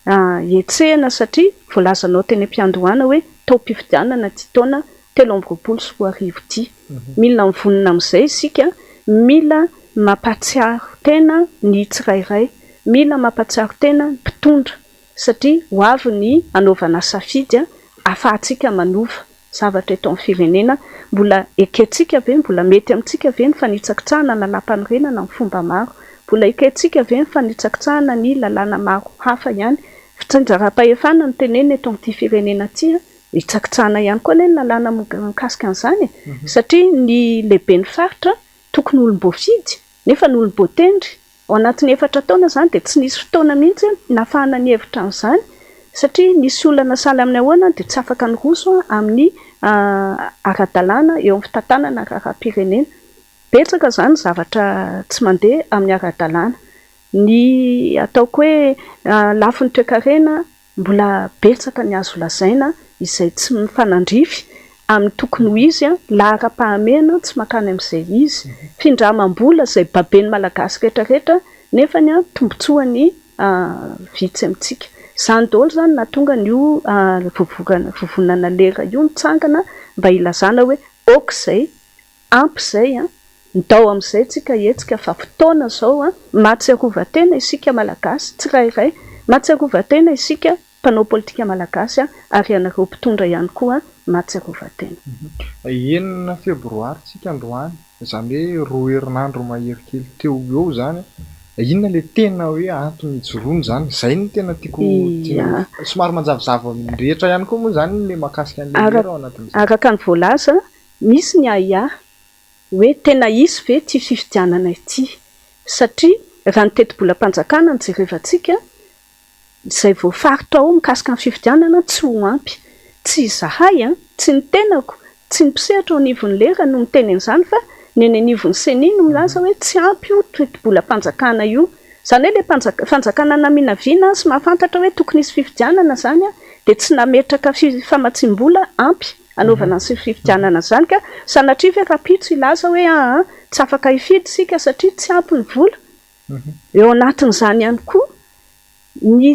etsehana satria voalazanao teny am-piandohana hoe tao-pifidianana ty taona 2024 ty. Mila mivonona amin'izay isika, mila mampatsiaro tena ny tsirairay, mila mampatsiaro tena ny mpitondra satria ho avy ny anaovana safidy ahafahantsika manova zavatra eto amin'ny firenena. Mbola ekentsika ve, mbola mety amintsika ve ny fanitsakitsahana ny lalam-panorenana amin'ny fomba maro, mbola ekentsika ve ny fanitsakitsahana ny lalàna maro hafa ihany. Fitsinjaram-pahefana no tenena eto amin'ity firenena ty, hitsakitsahana ihany koa ny lalàna mikasika an'izany satria ny lehibe ny faritra tokony olom-boafidy nefa ny olom-boatendry ao anatin'ny 4 taona zany dia tsy nisy fotoana mihitsy nafahana ny hevitra an'izany satria nisy olana saly amin'ny ahoana dia tsy afaka ny roso amin'ny ara-dalàna eo amin'ny fitantanana ara-pirenena. Betsaka zany zavatra tsy mandeha amin'ny ara-dalàna. Ny ataoko hoe lafin'ny toe-karena mbola betsaka ny azo lazaina izay tsy mifanandrify amin'ny tokony ho izy, lahara-pahamehana tsy makany amin'izay izy, findramam-bola izay babeny malagasy rehetrarehetra nefa ny tombotsoany vitsy amintsika. Izany daholo zany nahatonga ny vovonana lera io nitsangana mba ilazana hoe aok'izay, amp'izay ndao amin'izay tsika etsika fa fotoana zao mahatsiarovan-tena isika malagasy tsirairay, mahatsiarovan-tena isika mpanao politika malagasy ary ianareo mpitondra ihany koa mahatsiarovan-tena. 9 Febroary tsika androany, izany hoe 2 herinandro maherikely teo eo zany, inona le tena hoe antony joroany zany? Zay ny tena tiako somary manjavozavo amin'ny rehetra ihany koa moa zany le mahakasika an'ilay lera ao anatin'izay. Araka ny voalaza, misy ny ahiahy hoe tena isy ve ty fifidianana ity satria raha ny teti-bolam-panjakana ny jerevantsika izay voafaritra ao mikasika ny fifidianana tsy ho ampy, tsy izahay tsy ny tenako, tsy ny mpisehatra ao anivon'ny lera no miteny an'izany fa ny any anivon'ny seni no milaza hoe tsy ampy io teti-bolam-panjakana io. Izany hoe le fanjakana naminaviana sy mahafantatra hoe tokony isy fifidianana zany dia tsy nametraka famatsim-bola ampy anaovana ny fifidianana zany ka sanatria ve rapitso ilaza hoe tsy afaka hifidy sika satria tsy ampy ny vola. Eo anatin'izany ihany koa ny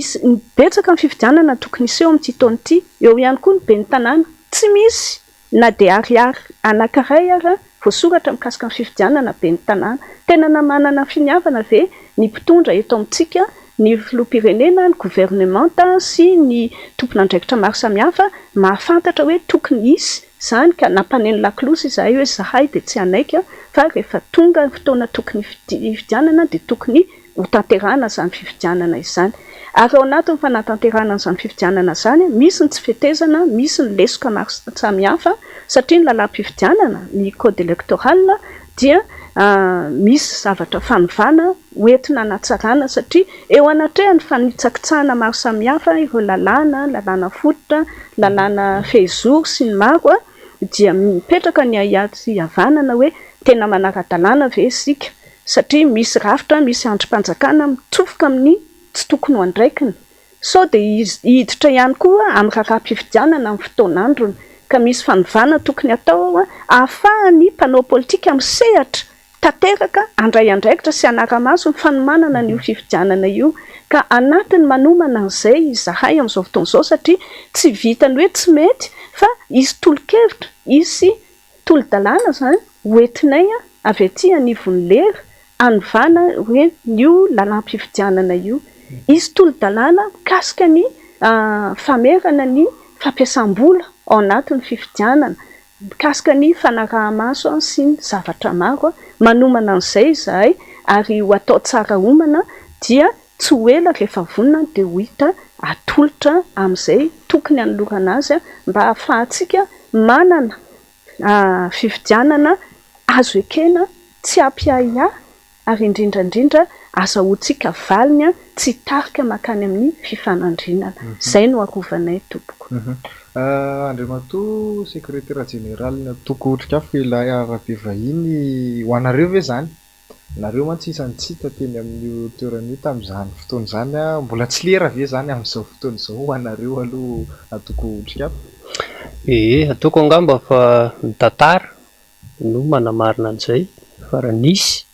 betsaka ny fifidianana tokony iseho amin'ity taona ity, eo ihany koa ny ben'ny tanàna tsy misy na dia ariary anankiray ary voasoratra mikasika ny fifidianana ben'ny tanàna. Tena namanana finiavana ve ny mpitondra eto amintsika, ny filoham-pirenena, ny gouvernemanta sy ny tompon'andraikitra maro samihafa mahafantatra hoe tokony isy zany ka nampaneny lakolosy izahay hoe zahay dia tsy anaika fa rehefa tonga ny fotoana tokony fifidianana dia tokony ho tanterahana izany fifidianana izany. Ary ao anatin'ny fanatanterahana izany fifidianana izany misy ny tsy fetezana, misy ny lesoka maro samihafa satria ny lalam-pifidianana, ny code électoral dia misy zavatra fanovana hoentina hanatsarana satria eo anatrehany fanitsakitsahana maro samihafa ireo lalàna fototra, lalàna fehizoro sy ny maro dia mipetraka ny ahiahy sy havanana hoe tena manara-dalàna ve isika satria misy rafitra, misy andrim-panjakana mitsofoka amin'ny tsy tokony ho andraikiny. Sao dia hiditra ihany koa amin'ny raharaham-pifidianana amin'ny fotoan'androny ka misy fanovana tokony atao ahafahany mpanao politika misehatra tanteraka andray andraikitra sy anara-maso ny fanomanana n'io fifidianana io ka anatiny manomana an'izay izahay amin'izao fotoan'izao satria tsy vitany hoe tsy mety fa isy tolo-kevitra, isy tolo-dalàna zany hoentinay avy aty anivon'ny lera anovana hoe io lalam-pifidianana io. Isy tolo-dalàna mikasika ny famerana ny fampiasam-bola ao anatin'ny fifidianana, mikasika ny fanaraha-maso sy ny zavatra maro manomana an'izay izahay ary ho atao tsara homana dia tsy ho ela rehefa vonona dia ho hita atolotra amin'izay tokony hanolorana azy mba ahafahantsika manana fifidianana azo ekena tsy ampy-ahiahy ary indrindrandrindra azahoantsika valiny tsy tarika makany amin'ny fifanandrinana. Izay no arovanay tompoko. Andriamatoa sekretera jeneralina toko otrikafo ilay arabe vahiny ho anareo ve zany? Nareo mantsy isany tsita teny amin'ny toerana tamin'izany fotoana izany mbola tsy lera ve zany amin'izao fotoana izao ho anareo aloha atoko otrikafo? Ataoko angamba fa mitantara no manamarina an'izay fa raha nisy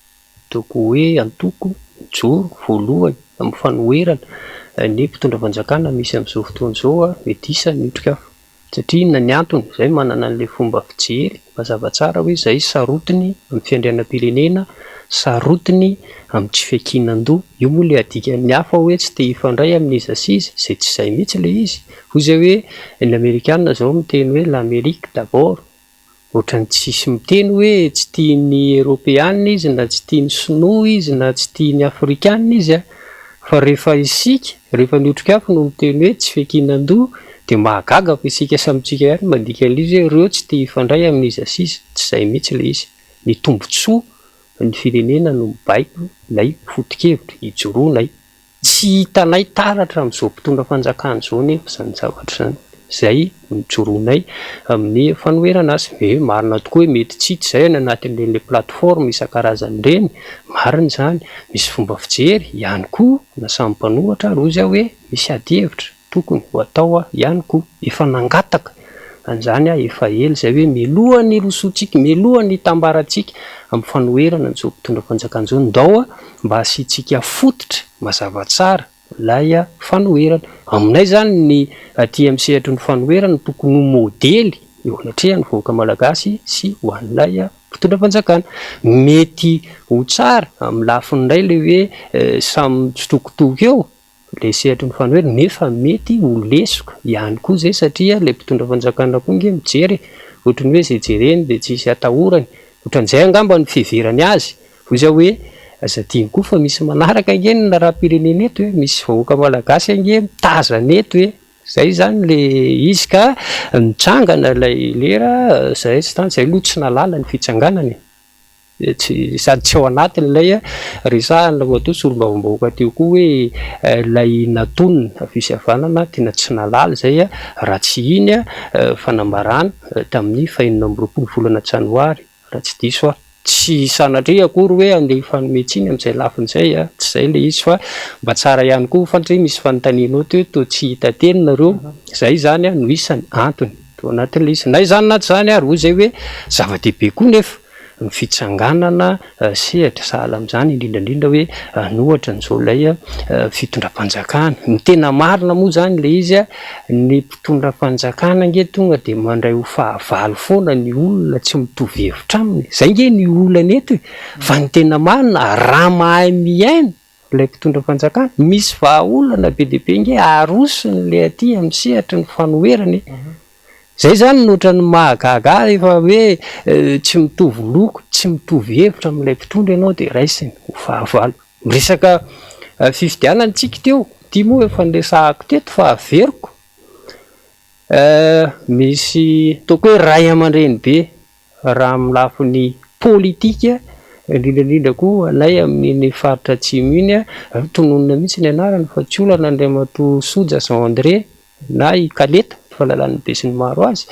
toko hoe antoko joro voalohany amin'ny fanoherana ny mpitondra fanjakana misy amin'izao fotoana izao mety isa ny otrikafo satria inona ny antony izay manana an'ilay fomba fijery mazava tsara hoe izay sarotiny amin'ny fiandrianam-pirenena sarotiny amin'ny tsy fiakinan-doha io moa ilay adikan'ny hafa hoe tsy te hifandray amin'iza s'iza izay tsy izay mihitsy ilay izy hoy izay hoe ny amerikanina izao miteny hoe l'Amérique d'abord ohatran'ny tsisy miteny hoe tsy tiany Européanina izy na tsy tiany Sinoa izy na tsy tiany Afrikanina izy fa rehefa isika rehefa ny otrikafo no miteny hoe tsy fiakinan-doha dia mahagaga fa isika samitsika ihany mandika il'izy hoe ireo tsy te hifandray amin'iza s'iza tsy izay mihitsy ilay izy ny tombotsoa ny firenena no mibaiko ilay foto-kevitra hijoroanay tsy hitanay taratra amin'izao mpitondra fanjakana izao nefa izany zavatra izany izay mijoroanay amin'ny fanoherana azy hoe marina tokoa hoe mety tsy izay any anatin'ireny plateforme isan-karazany ireny marina izany misy fomba fijery ihany koa na samy mpanohatra rozy hoe misy ady hevitra tokony ho atao ihany koa efa nangataka an'izany efa ela izay hoe milohan'ny rosoantsika milohan'ny tambarantsika amin'ny fanoherana n'izao mpitondra fanjakana izao ndao mba asiantsika fototra mazava tsara ilay fanoherana aminay izany ny aty amin'ny sehatra ny fanoherana tokony ho modely eo anatrehany voaka malagasy sy ho an'ilay mpitondra fanjakana mety ho tsara amin'ny lafiny iray ilay hoe samy tsitokotoko eo ilay sehatra ny fanoherana nefa mety ho lesoka ihany koa izay satria ilay mpitondra fanjakana koa nge mijery ohatrany hoe izay jereny dia tsisy atahorany ohatran'izay angamba ny fiheverany azy hoy izao hoe aza dimy koa fa misy manaraka ange ny raha-pirenena eto hoe misy vahoaka malagasy ange mitazana eto hoe izay zany le izy ka mitsangana ilay lera izay tsy tany izay aloha tsy nalala ny fitsanganany sady tsy ao anatiny ilay resahana atao solombavambahoaka teo koa hoe ilay natonina fisavanana tena tsy nalala izay raha tsy iny fanambarana tamin'ny 26 volana janoary raha tsy diso tsy sanatria akory hoe andeha fanometsiny amin'izay lafin'izay tsy izay le izy fa mba tsara ihany koa fantria misy fanontanianao teo to tsy hita teny nareo izay zany no isany antony to anatin'le izy na izany naty izany ary hoy izay hoe zava-dehibe koa nefa ny fitsanganana sehatra sahala amin'izany indrindrandrindra hoe nohatra n'izao ilay fitondram-panjakana ny tena marina moa izany le izy ny mpitondra fanjakana nge tonga dia mandray ho fahavalo foana ny olona tsy mitovy hevitra aminy izay nge ny olana eto fa ny tena marina raha mahay miaina ilay mpitondra fanjakana misy vahaolana be dehibe nge arosony le aty amin'ny sehatra ny fanoherany zay zany nohatra ny mahagaga efa hoe tsy mitovy loko tsy mitovy hevitra amin'ilay mpitondra ianao dia raisiny ho fahavalo miresaka fifidianantsika teo tia moa efa niresahako teto fa averiko misy toko hoe ray aman-dreny be raha amin'ny lafiny politika indrindrandrindra koa anay amin'ny faritra atsimo iny tononona mihitsy ny anarany fa tsy olana Andriamatoa Soja Jean André na i Kaleta fahalalany be sy ny maro azy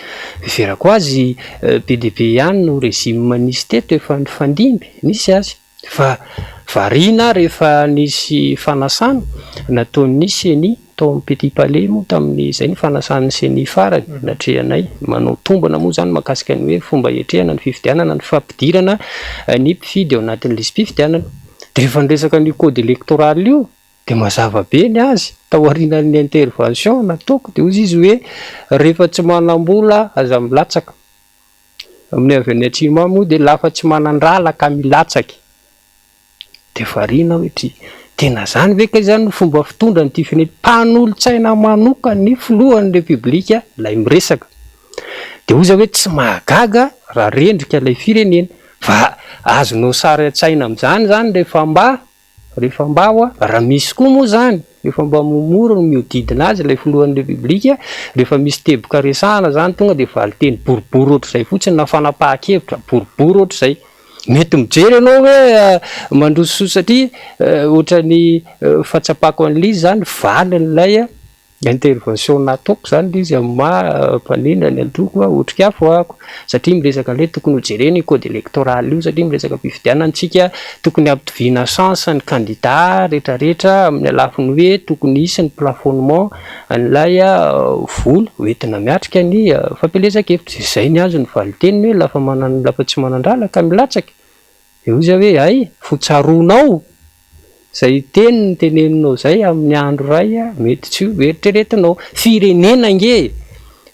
verako azy be dia be ihany no rezima nisy teto efa nifandimby nisy azy fa variana rehefa nisy fanasana nataon'ny seny tao amin'ny Petit Palais moa tamin'ny izay ny fanasan'ny seny farany natrehanay manao tombana moa zany mahakasika ny hoe fomba hiatrehana ny fifidianana ny fampidirana ny mpifidy ao anatin'ilay izy mpifidianana dia rehefa niresaka ny code électoral io dia mazava be ny azy tao aorian'ny intervention nataoko dia ozy izy hoe rehefa tsy manam-bola aza milatsaka amin'ny avy any atsimo moa dia lafa tsy manan-dralaka milatsaka dia variana hoe tena zany ve ka izany fomba fitondra ny firenena mpanolontsaina manoka ny filohan'ny repoblika ilay miresaka dia ozy hoe tsy mahagaga raha rendrika ilay firenena fa azonao sary an-tsaina amin'izany zany rehefa mba raha misy koa moa zany rehefa mba momora no miodidina azy ilay filohan'ny repoblika rehefa misy teboka resahana zany tonga dia valiteny boribory ohatr'izay fotsiny na fanapahan-kevitra boribory ohatr'izay mety mijery ianao hoe mandrososo satria ohatrany fahatsapako an'ilay izy zany valy n'ilay intervention nataoko zany le izy amin'ny maha-panina ny antoko otrikafo ako satria miresaka ilay tokony hojereny code électoral io satria miresaka mpifidianantsika tokony ampitoviana chance ny candidat rehetrarehetra amin'ny alafiny hoe tokony hisy ny plafonnement an'ilay vola hoentina miatrika ny fampelezan-kevitra izay ny azo ny valiteniny hoe lafa tsy manan-dralaka milatsaka dia ozy hoe ay fotsaroanao Zay teny teneninao zay amin'ny andro ray mety tsy eritreretinao firenena nge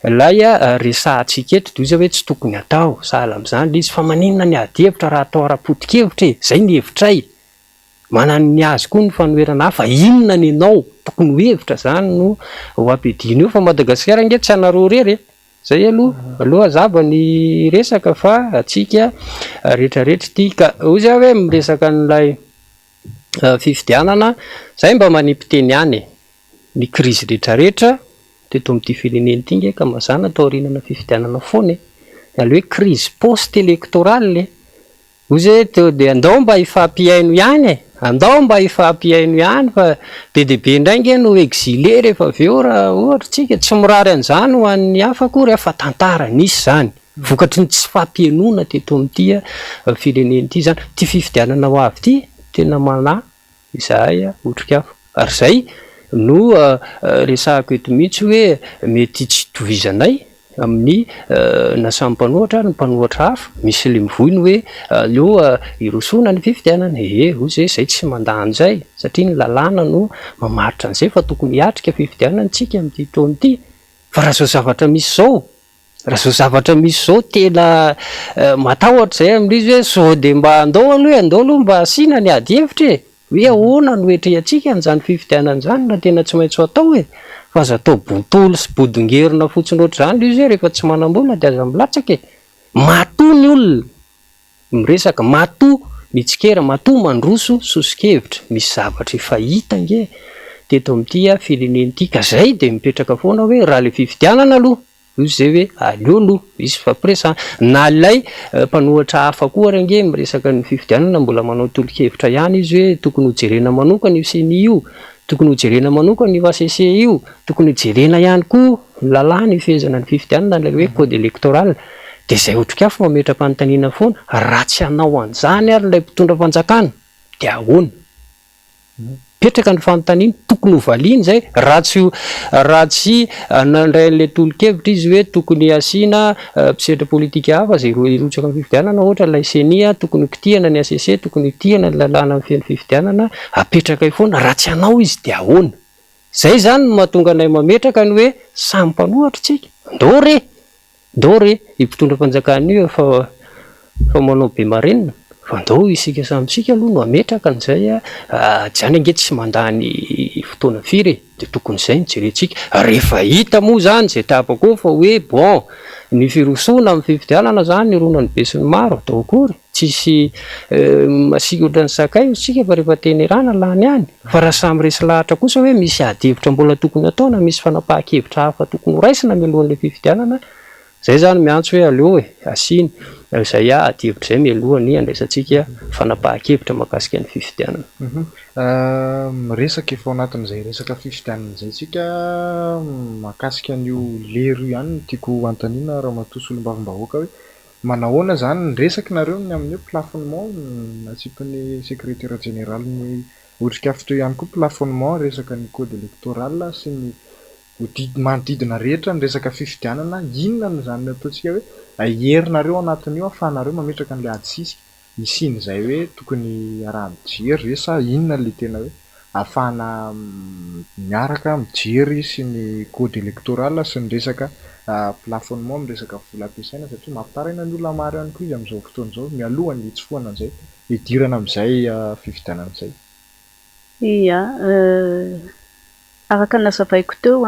lay resahantsika eto de izy hoe tsy tokony atao sahala amin'izany izy fa maninona ny ady-hevitra raha atao ara-potik-hevitra zay ny hevitray manany azy koa ny fanoherana fa inona ny anao tokony ho hevitra zany no ho ampidino io fa Madagasikara nge tsy anareo rery zay aloha zaba ny resaka fa atsika rehetrarehetra ity ka ozy hoe miresaka n'lay fifidianana zay mba manimpiteny any ny krizy rehetrarehetra teto amin'ity fireneny ity nge ka mazana atao rinana fifidianana foana ale hoe krizy post électorale ozy teo de andao mba ifampiaino ihany andao mba ifampiaino ihany fa be deaibe indray nge no exilé rehefa aveo raha ohatra tsika tsy mirary an'izany ho an'ny hafa kory fa tantara nisy zany vokatry ny tsy fampiainona teto amin'ity fireneny ity zany ty fifidianana ho avy ity tena mana izahay otrik'afo ary zay no resahako eto mihitsy hoe mety tsy tovizanay amin'ny nasamy mpanohatra ary ny mpanohatra hafa misy le mivoiny hoe aleo irosona ny fifidianana ozy zay tsy mandany zay satria ny lalàna no mamaritra an'izay fa tokony hiatrika fifidianantsika amin'ity taona ity fa raha zao zavatra misy zao tena matahotra zay amin'izy hoe sao de mba andao aloha mba asiana ny ady-hevitra hoe ahoana no etrehantsika n'izany fifidianana zany na tena tsy maintsy atao fa aza atao bontolo sy bodongerina fotsiny oatra zany izy hoe rehefa tsy manam-bola de aza milatsaka matoa ny olona miresaka matoa mitsikera matoa mandroso sosikevitra misy zavatra efa hita nge teto amin'ity fireneny ity ka zay de mipetraka foana hoe raha le fifidianana aloha izy zay hoe aleo aloha izy fampiresana na lay mpanohatra hafa koa range miresaka ny fifidianana mbola manao tolo-kevitra ihany izy hoe tokony ho jerena manokana io seny io tokony ho jerena manokana io ACC io tokony ho jerena ihany koa lalàna ifezana ny fifidianana lay hoe code électoral de zay otrik'afo mametra-panontaniana foana raha tsy hanao an'izany ary lay mpitondra fanjakana de ahoana petraka ny fanontaniana tokony ho valiany zay raha tsy nandray an'lay tolo-kevitra izy hoe tokony asiana mpisedra politika hafa zay irotsaka amin'ny fifidianana ohatra lay senia tokony kitihana ny ACC tokony kitihana ny lalàna amin'ny feny fifidianana apetraka foana raha tsy hanao izy de ahoana zay zany no mahatonga anay mametraka ny hoe samy mpanohatra tsika ndao re mpitondra fanjakana io fa manao be marenina fa ndao isika samysika aloha no ametraka an'izay zany ange tsy mandany fotoana firy de tokony zay nijerentsika rehefa hita moa zany zay tapako fa hoe bon ny firosona amin'ny fifidianana zany nirona ny be sy ny maro atao akory tsisy masikotra ny sakay sika fa rehefa tenerana lany any fa raha samy resy lahatra kosa hoe misy ady-hevitra mbola tokony atao na misy fanapahan-kevitra hafa tokony ho raisina mialohan'le fifidianana zay zany miantso hoe aleo asiny zay ady-hevitra zay mialohany andraisantsika fanapahan-kevitra mahakasika ny fifidianana resaka efa ao anatin'izay resaka fifidianana zay tsika mahakasika an'io lero ihany no tiako antaniana raha matoa solom-bavim-bahoaka hoe manahoana zany ny resaky nareo ny amin'ny plafonnement natsipany secrétaire général ny otrik'afo teo ihany koa plafonnement resaka ny code électoral sy ny manodidina rehetra ny resaka fifidianana inona ny zany ataontsika hoe aherinareo anatin'io ahafahanareo mametraka an'le adisisika isin'izay hoe tokony araha mijery sa inona le tena hoe ahafahana miaraka mijery sy ny code électoral sy ny resaka plafonnement amin'ny resaka vola ampiasaina satria mampitaraina ny olona maro ihany koa izy amin'izao fotoana izao mialohany hitsofoana an'izay hidirana amin'izay fifidianana izay ia araka nazavaiko teo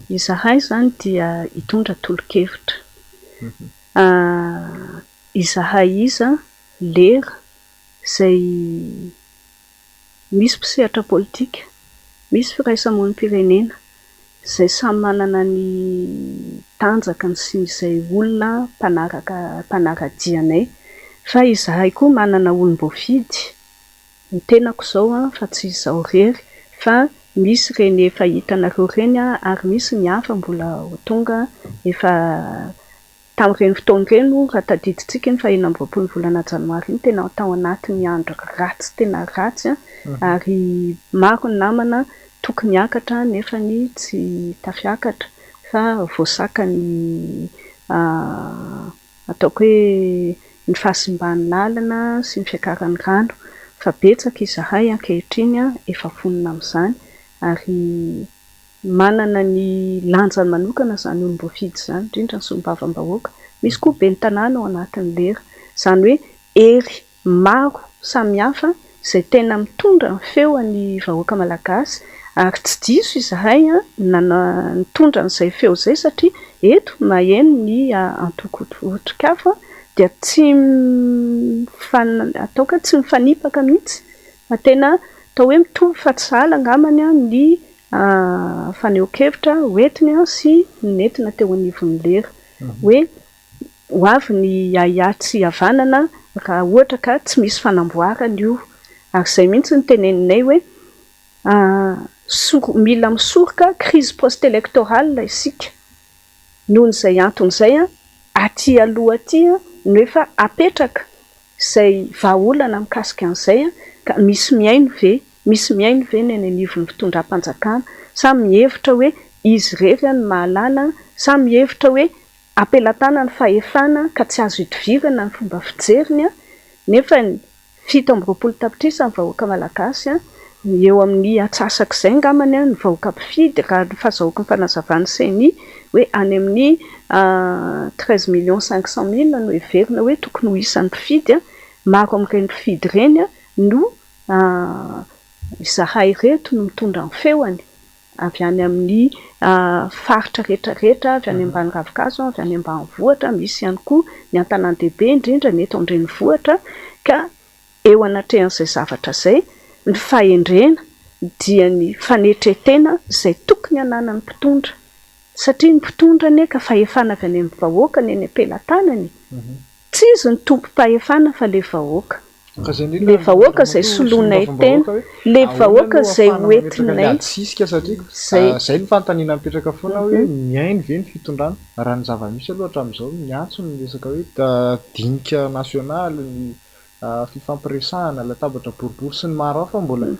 izahay zany dia hitondra tolo-kevitra izahay iza lera zay misy mpisehatra politika misy firaisamonim-pirenena zay samy manana ny tanjakany sy izay olona mpanaradianay fa izahay koa manana olom-boafidy ny tenako zao fa tsy izao rery fa misy reny efa hitanareo reny ary misy ny hafa mbola ho tonga efa tamin'ireny fotoana ireny raha tadiditsika ny faha-enam-roapolo ny volana janoary iny tena tao anatin'ny andro ratsy tena ratsy ary maro ny namana tokony hiakatra nefa ny tsy tafiakatra fa voasaka ny ataoko hoe ny fahasimbany lalana sy ny fiakaran'ny rano fa betsaka izahay ankehitriny efa fonina amin'izany ary manana ny lanjany manokana izany olom-boafidy izany indrindra ny solombavam-bahoaka. Misy koa ben'ny tanàna ao anatin'ny lera, izany hoe ery maro samihafa izay tena mitondra ny feo ny vahoaka malagasy ary tsy diso izahay nitondra n'izay feo izay satria eto maheno ny antokotrokafo dia tsy mifanipaka mihitsy fa tena atao hoe mitovy fa tsy sahala angamany ny faneho-kevitra hoentiny sy nentina teo anivon'ny lera hoe ho avy ny aiatsy havanana raha ohatra ka tsy misy fanamboarana io ary izay mihitsy ny teneninay hoe mila misoroka crise post-électorale isika nohon'izay anton'izay aty aloha aty no efa apetraka izay vahaolana mikasika an'izay ka misy miaino ve ny anivon'ny fitondram-panjakana samy mihevitra hoe izy rery ny mahalala, samy mihevitra hoe ampelatana ny fahefana ka tsy azo itovirana ny fomba fijeriny nefa 7 tapitrisa ny vahoaka malagasy eo amin'ny atsasaka izay ngamany ny vahoaka mpifidy raha ny fahazahoako ny fanazavany seni hoe any amin'ny 13,500,000 no heverina hoe tokony ho isan'ny mpifidy maro amin'ireny mpifidy ireny no izahay reto no mitondra ny feony avy any amin'ny faritra rehetrarehetra, avy any ambany ravikazo, avy any ambany vohatra, misy ihany koa ny an-tanàn-dehibe indrindra ny eto an-drenivohitra ka eo anatrehan'izay zavatra izay ny fahendrena dia ny fanetretena izay tokony hanana ny mpitondra satria ny mpitondra anie ka fahefana avy any amin'ny vahoaka ny eny am-pelantanany tsy izy ny tompo-pahefana fa le vahoaka. Le vahoaka izay soloinay tena, le vahoaka izay hoentinay. Tsisika satria izay ny fanontaniana mipetraka foana hoe miaino ve ny fitondrana raha ny zava-misy aloha hatramin'izao miantso ny resaka hoe dinika nasionaly, ny fifampiresahana, latabatra boribory sy ny maro hafa mbola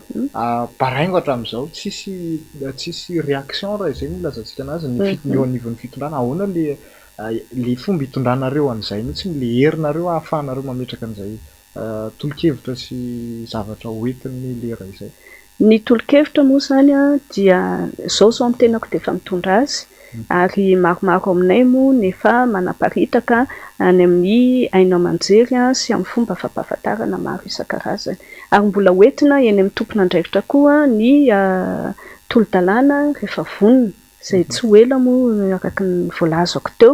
paraingo hatramin'izao tsisy réaction raha izay no ilazantsika anazy ny eo anivon'ny fitondrana ahoana le fomba hitondranareo an'izay mihitsy le herinareo ahafahanareo mametraka an'izay tolo-kevitra sy zavatra hoentin'ny lera izay. Ny tolo-kevitra moa izany dia izao amin'ny tenako dia efa mitondra azy ary maromaro aminay moa nefa manaparitaka any amin'ny haino aman-jery sy amin'ny fomba fampahafantarana maro isan-karazany ary mbola hoentina eny amin'ny tompon'andraikitra koa ny tolo-dalàna rehefa vonona izay tsy ho ela moa araka ny voalazako teo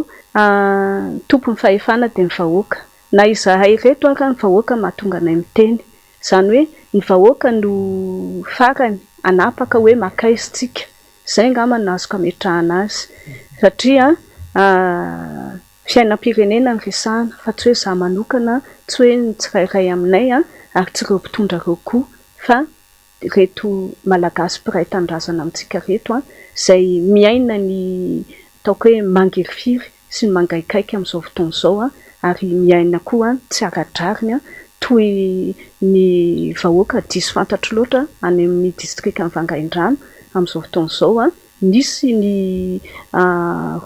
tompon'ny fahefana dia ny vahoaka. Na izahay reto ary ny vahoaka mahatonga anay miteny izany hoe ny vahoaka no farany anapaka hoe makaizitsika izay ngamba no azoko ametrahana azy satria fiainam-pirenena ny resahana fa tsy hoe izaho manokana tsy hoe ny tsirairay aminay ary tsy ireo mpitondra ireo koa fa reto malagasy mpiray tandrazana amintsika reto izay miaina ny ataoko hoe mangirifiry sy ny mangaikaiky amin'izao fotoana izao ary miaina koa tsy aradrariny toy ny vahoaka diso fantatro loatra any amin'ny distrika ny Vangaindrano amin'izao fotoana izao nisy ny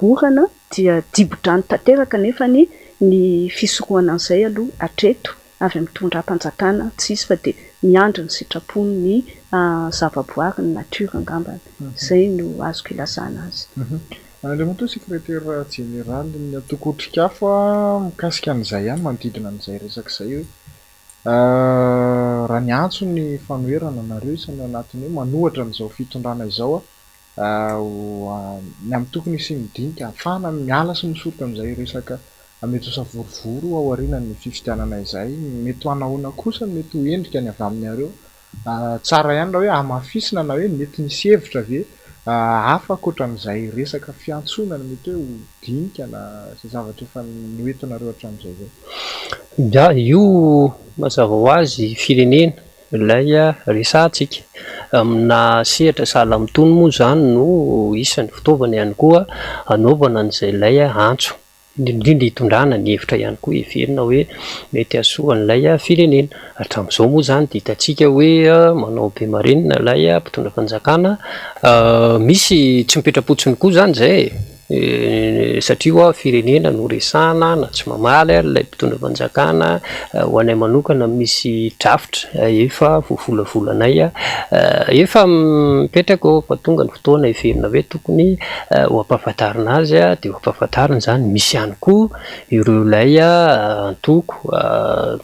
rorana dia dibo-drano tanteraka nefa ny fisorohana an'izay aloha atreto avy amin'ny tondram-panjakana tsisy fa dia miandry ny sitrapony ny zavaboary ny natiora angambany izay no azoko ilazana azy. Andriamanto sekretera jeneraly ny atoko-trikafo mikasika an'izay ihany manodidina an'izay resaka izay hoe raha ny antso ny fanoherana nareo isany anatiny hoe manohatra n'izao fitondrana izao ny amin'ny tokony sy midinika ahafahana miala sy misoroka amin'izay resaka mety ho savorivory ao aorianan'ny fifidianana izay mety ho anahoana kosa mety ho endrika ny avy amin'ny areo tsara ihany raha hoe amafisina na hoe mety nisy hevitra ve hafa ankoatran'izay resaka fiantsonana mety hoe ho dinika na izay zavatra efa noentinareo hatramin'izay zay. Io mazava ho azy firenena ilay resahantsika amina sehatra sahala mitony moa izany no isan'ny fitaovana ihany koa anaovana an'izay ilay antso indrindra hitondrana ny hevitra ihany koa heverina hoe mety hasoan'ilay firenena hatramin'izao moa izany dia hitantsika hoe manao be marenina ilay mpitondra fanjakana misy tsy mipetra-potsiny koa izany izay satria firenena no resahana na tsy mamaly ilay mpitondra fanjakana ho anay manokana misy drafitra efa voavolavolanay efa mipetraka fa tonga ny fotoana iverina hoe tokony ho ampahafantarina azy dia ho ampahafantarina zany misy ihany koa ireo lay antoko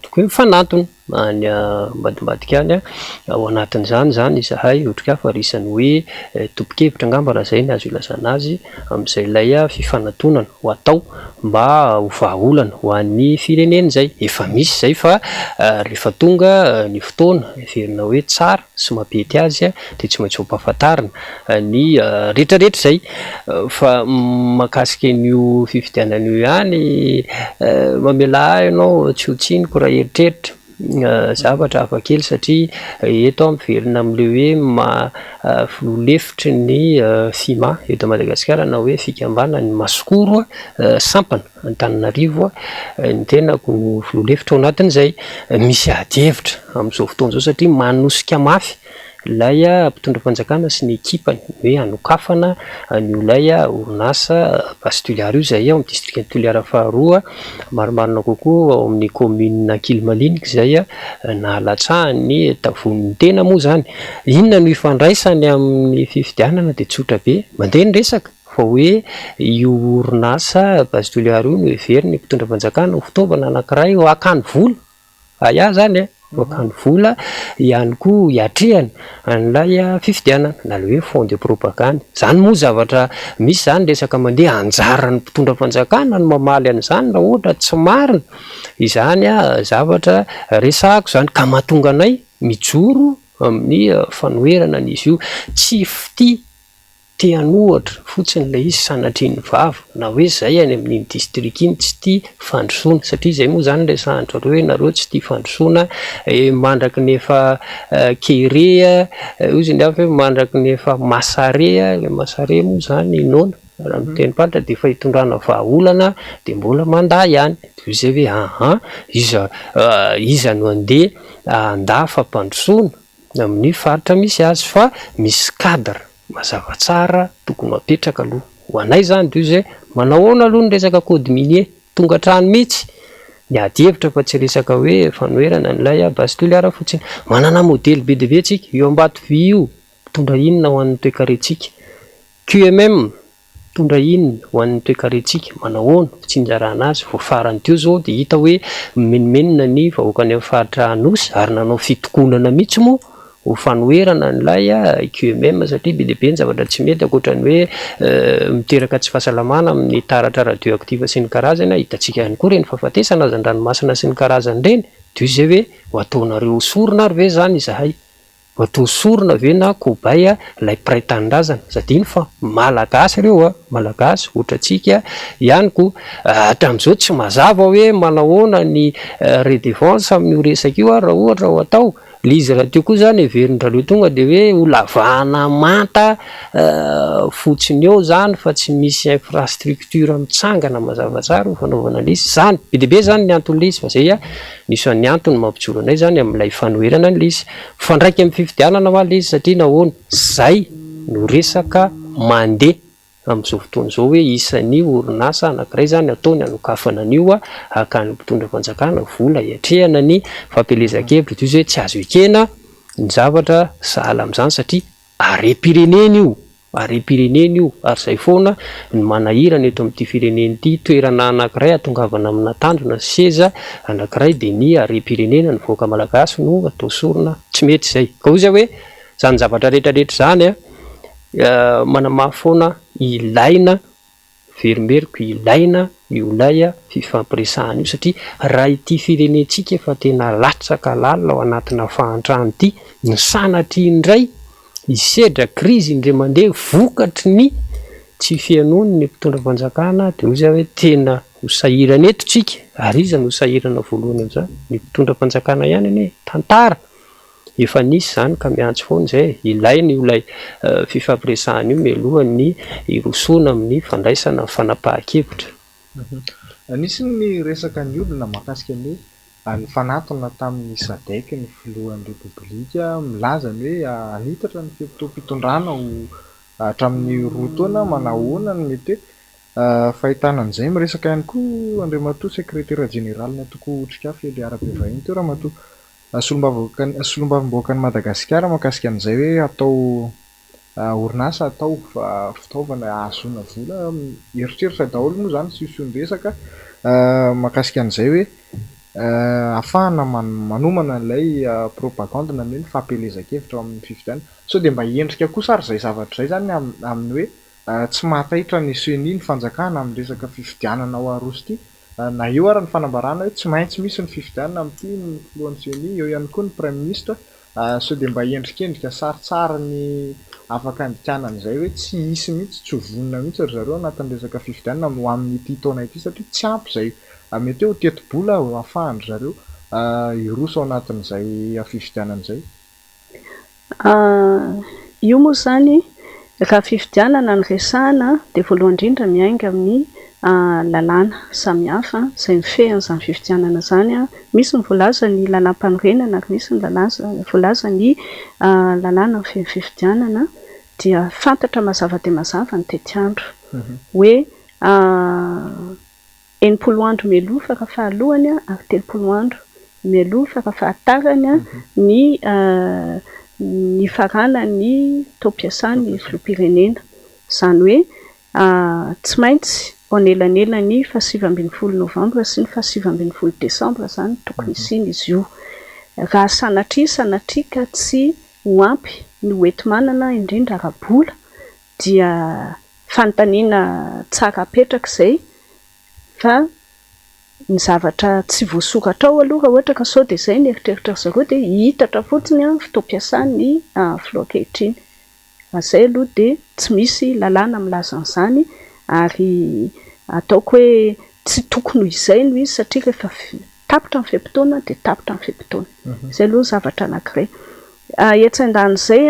tokony mifanantona any mbadimbadika any ao anatin'izany zany izahay otrika fa risany hoe topokevitra angamba raha zay ny azo ilazana azy amin'izay lay fifanantonana ho atao mba ho vahaolana ho an'ny firenena zay efa misy zay fa rehefa tonga ny fotoana verina hoe tsara sy mapety azy dia tsy maintsy ho ampahafantarina ny rehetrarehetra zay fa makasika an'io fifidianana io ihany mamela ianao tsy ho tsiniko raha eritreritra zavatra hafakely satria eto miverina amin'le hoe filoalefitry ny fima eto Madagasikara na hoe fikambana ny masokoro sampana Antananarivo ny tenako no filoalefitra ao anatin'izay misy adihevitra amin'izao fotoana izao satria manosika mafy lay mpitondra fanjakana sy ny ekipany hoe anokafana ny olay orinasa pastoliara io zay ao amin'ny district toliara faharoa maromarona kokoa ao amin'ny commune Kilmalinika zay na alatsahany tavon'ny tena moa zany inona no ifandraisany amin'ny fifidianana dia tsotra be mandeha ny resaka fa hoe io orinasa pastoliara io no heveriny mpitondra fanjakana fitaovana anankiray ho akany vola aya zany wakany vola ihany koa hiatrehany an'ilay fifidianana na le hoe fond de propagande zany moa zavatra misy zany resaka mandeha anjaran'ny mpitondra fanjakana no mamaly an'izany raha ohatra tsy marina izany zavatra resahako zany ka mahatonga anay mijoro amin'ny fanoherana an'izy io tsy fity teanohatra fotsiny ilay izy sanatrin'ny vava na hoe zay any amin'iny district iny tsy tia fandrosoana satria zay moa zany ilay sahatra hoe nareo tsy tia fandrosoana mandraky ny efa kere ozy ny avy hoe mandraky ny efa masare masare moa zany inona raha miteny paritra dia efa hitondrana vahaolana dia mbola manda ihany dia zay hoe iza no andeha anda fampandrosoana amin'ny faritra misy azy fa misy cadre mazava tsara tokony mapetraka aloha ho anay zany dia zay manahoana aloha ny resaka code minier tonga trano mihitsy ny adihevitra fa tsy resaka hoe fanoherana n'ilay pastoliara fotsiny manana modely be dia be tsika io ambato vy io tondra inona ho an'ny toekarentsika QMM tondra inona ho an'ny toekarentsika manahoana fitsinjarana azy vao farany teo zao dia hita hoe menimenina ny vahoaka any amin'ny faritra anosy ary nanao fitokonana mihitsy moa ho fanoherana n'ilay QMM satria be dia be ny zavatra tsy mety ankoatrany hoe miteraka tsy fahasalamana amin'ny taratra radioactive sy ny karazana hitantsika ihany koa reny fahafatesana azy an-dranomasina sy ny karazany reny dia izay hoe ho ataonareo sorona ary ve zany izahay ho atao sorona ve na kobay ilay mpiray-tanindrazana sady iny fa malagasy ireo malagasy ohatratsika ihany koa hatramin'izao tsy mazava hoe manahoana ny redevance amin'ny resaka io raha ohatra ho atao lizy raha teo koa zany heverin'rareo tonga dia hoe ho lavahana manta fotsiny eo zany fa tsy misy infrastructure mitsangana mazava tsara ho fanaovana lizy zany be dia be zany ny antony lizy fa zay nisy an'ny antony mampijoro anay zany amin'ilay fanoherana ny lizy fandraiky amin'ny fifidianana ma lizy satria nahoana zay no resaka mandeha amin'izao fotoana izao hoe isan'ny orinasa anankiray zany ataony anokafana an'io akany mpitondra fanjakana vola hiatrehana ny fampelezan-kevitra toy izay tsy azo ekena ny zavatra sahala amin'izany satria harem-pirenena io harem-pirenena io ary izay foana ny manahirana eto amin'ity firenena ity toerana anankiray atongavana amina tanjona seza anankiray dia ny harem-pirenena ny voaka malagasy no atao sorona tsy mety izay ka ozy hoe zany zavatra rehetrarehetra zany manamafoana ilaina verimeriko ilaina iolay fifampiresahana io satria raha ity firenentsika efa tena latsaka lalina ao anatina fahantrano ity ny sanatry indray isedra krizy indray mandeha vokatry ny tsy fianony ny mpitondra fanjakana dia ozy hoe tena ho sahirana eto tsika ary iza no sahirana voalohany amin'izany ny mpitondra fanjakana ihany anie tantara efa nisy zany ka miantso foana zay ilainy ilay fifampiresahana io mialohan'ny irosoana amin'ny fandraisana fanapahan-kevitra. Nisy ny resaka ny olona mahakasika ny ny fanatona tamin'ny sadek ny filohan'ny repoblika milaza ny hoe anitatra ny fitondrana ho hatramin'ny roa taona manahoana ny mety Fahitana an'izay miresaka ihany koa Andriamatoa sekretera jeneralina toko otrika fely arabe vahiny teo Ramatoa. Solombavamboakan'i Madagasikara mahakasika an'izay hoe atao orinasa atao fitaovana ahazoana vola eritreritra daholo moa zany siosiony-resaka mahakasika an'izay hoe ahafahana manomana an'ilay propagande na hoe fampelezan-kevitra amin'ny fifidianana sao dia mba hiendrika kosa ary izay zavatra izay zany amin'ny hoe tsy mahataitra ny seni ny fanjakana amin'ny resaka fifidianana ao Aroso ity na eo ary ny fanambarana hoe tsy maintsy misy ny fifidianana amin'ity ny filohan'ny seni eo ihany koa ny prime ministre sao dia mba hiendrikendrika saritsara ny afaka andikanan'izay hoe tsy hisy mihitsy tsy ho vonona mihitsy ry zareo anatin'ny resaka fifidianana ho amin'ity taona ity satria tsy ampy izay mety hoe ho teti-bola ahafahany zareo iroso ao anatin'izay fifidianana izay. Io moa zany raha fifidianana no resahana dia voalohany indrindra miainga amin'ny lalàna samihafa izay mifehan'izany fifidianana zany misy ny voalaza ny lalàm-panorenana ary misy ny voalaza ny lalàna ny fifidianana dia fantatra mazava dia mazava ny tetiandro hoe 80 andro mialoha raha fahalohany ary 30 andro mialoha raha fahatarany ny farana ny tao-piasany filoham-pirenena izany hoe tsy maintsy anelanelany 27 novambra sy ny 27 desambra zany tokony isiny izy io raha sanatria ka tsy ho ampy ny hoenti-manana indrindra ara-bola dia fanontaniana tsara apetraka izay fa ny zavatra tsy voasoratra ao aloha raha ohatra ka sao dia izay ny eritreritra zareo dia hitatra fotsiny fitaom-piasan'ny filoha ankehitriny izay aloha dia tsy misy lalàna milaza an'izany ary ataoko hoe tsy tokony ho izay no izy satria rehefa tapitra ny feim-potoana dia tapitra ny feim-potoana izay aloha zavatra anankiray etsan-dan'izay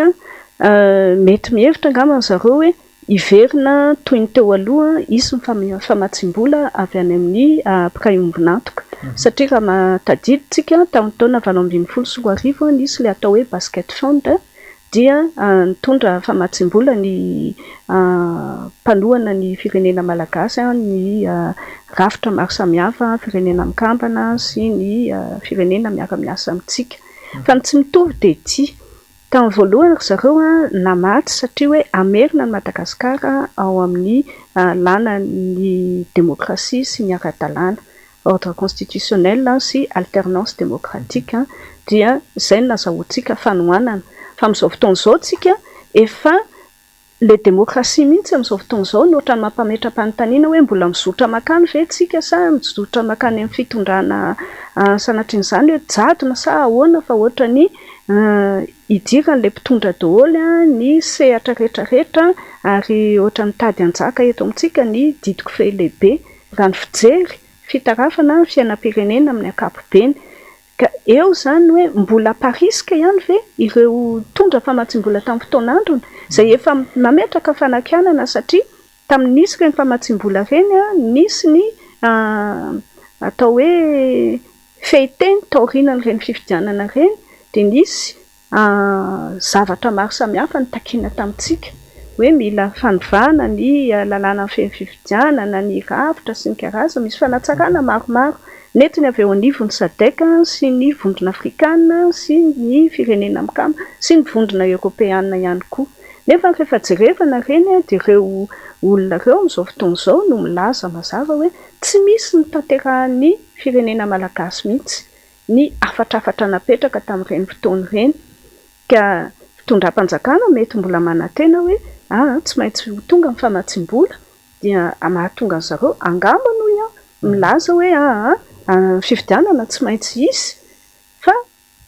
mety mihevitra angamba zareo hoe iverina toy ny teo aloha isy ny famatsim-bola avy any amin'ny mpiray ombinantoka satria raha matadiditsika tamin'ny taona 2024 nisy ilay atao hoe basket fund dia nitondra famatsim-bola ny mpanohana ny firenena malagasy ny rafitra maro samihafa firenena mikambana sy ny firenena miara-miasa amintsika fa ny tsy mitovy dia ity tamin'ny voalohany ry zareo namaty satria hoe amerina ny Madagasikara ao amin'ny làna ny démocratie sy ny ara-dalàna ordre constitutionnel sy alternance démocratique dia izay no nazahoantsika fanohanana fa amin'izao fotoana izao tsika efa le démocratie mihitsy amin'izao fotoana izao no ohatran'ny mampametra-panontaniana hoe mbola mizotra makany ve tsika sa mizotra makany amin'ny fitondrana sanatrian'izany hoe jadona sa ahoana fa ohatra ny idiran'ilay mpitondra daholo ny sehatra rehetrarehetra ary ohatra mitady anjaka eto amintsika ny didiko fe lehibe raha ny fijery fitarafana fiainam-pirenena amin'ny ankapobeny ka eo zany hoe mbola parisika ihany ve ireo tondra famatsim-bola tamin'ny fotoan'androny izay efa mametraka fanakianana satria tamin'ny nisy ireny famatsim-bola ireny nisy ny atao hoe fehiteny taorinan'ireny fifidianana ireny dia nisy zavatra maro samihafa ny takiana tamintsika hoe mila fanovana ny lalàna fifidianana ny rafitra sy ny karazana misy fanatsarana maromaro netiny avy eo anivon'ny SADC sy ny vondrona afrikana sy ny firenena mikamba sy ny vondrona eoropeana ihany koa nefa rehefa jerevana ireny dia ireo olona ireo amin'izao fotoana izao no milaza mazava hoe tsy misy ny tanterahan'ny firenena malagasy mihitsy ny afatrafatra napetraka tamin'ireny fotoana ireny ka fitondram-panjakana mety mbola manantena hoe tsy maintsy tonga ny famatsim-bola dia mahatonga an'zareo angamba no milaza hoe fifidianana tsy maintsy isy fa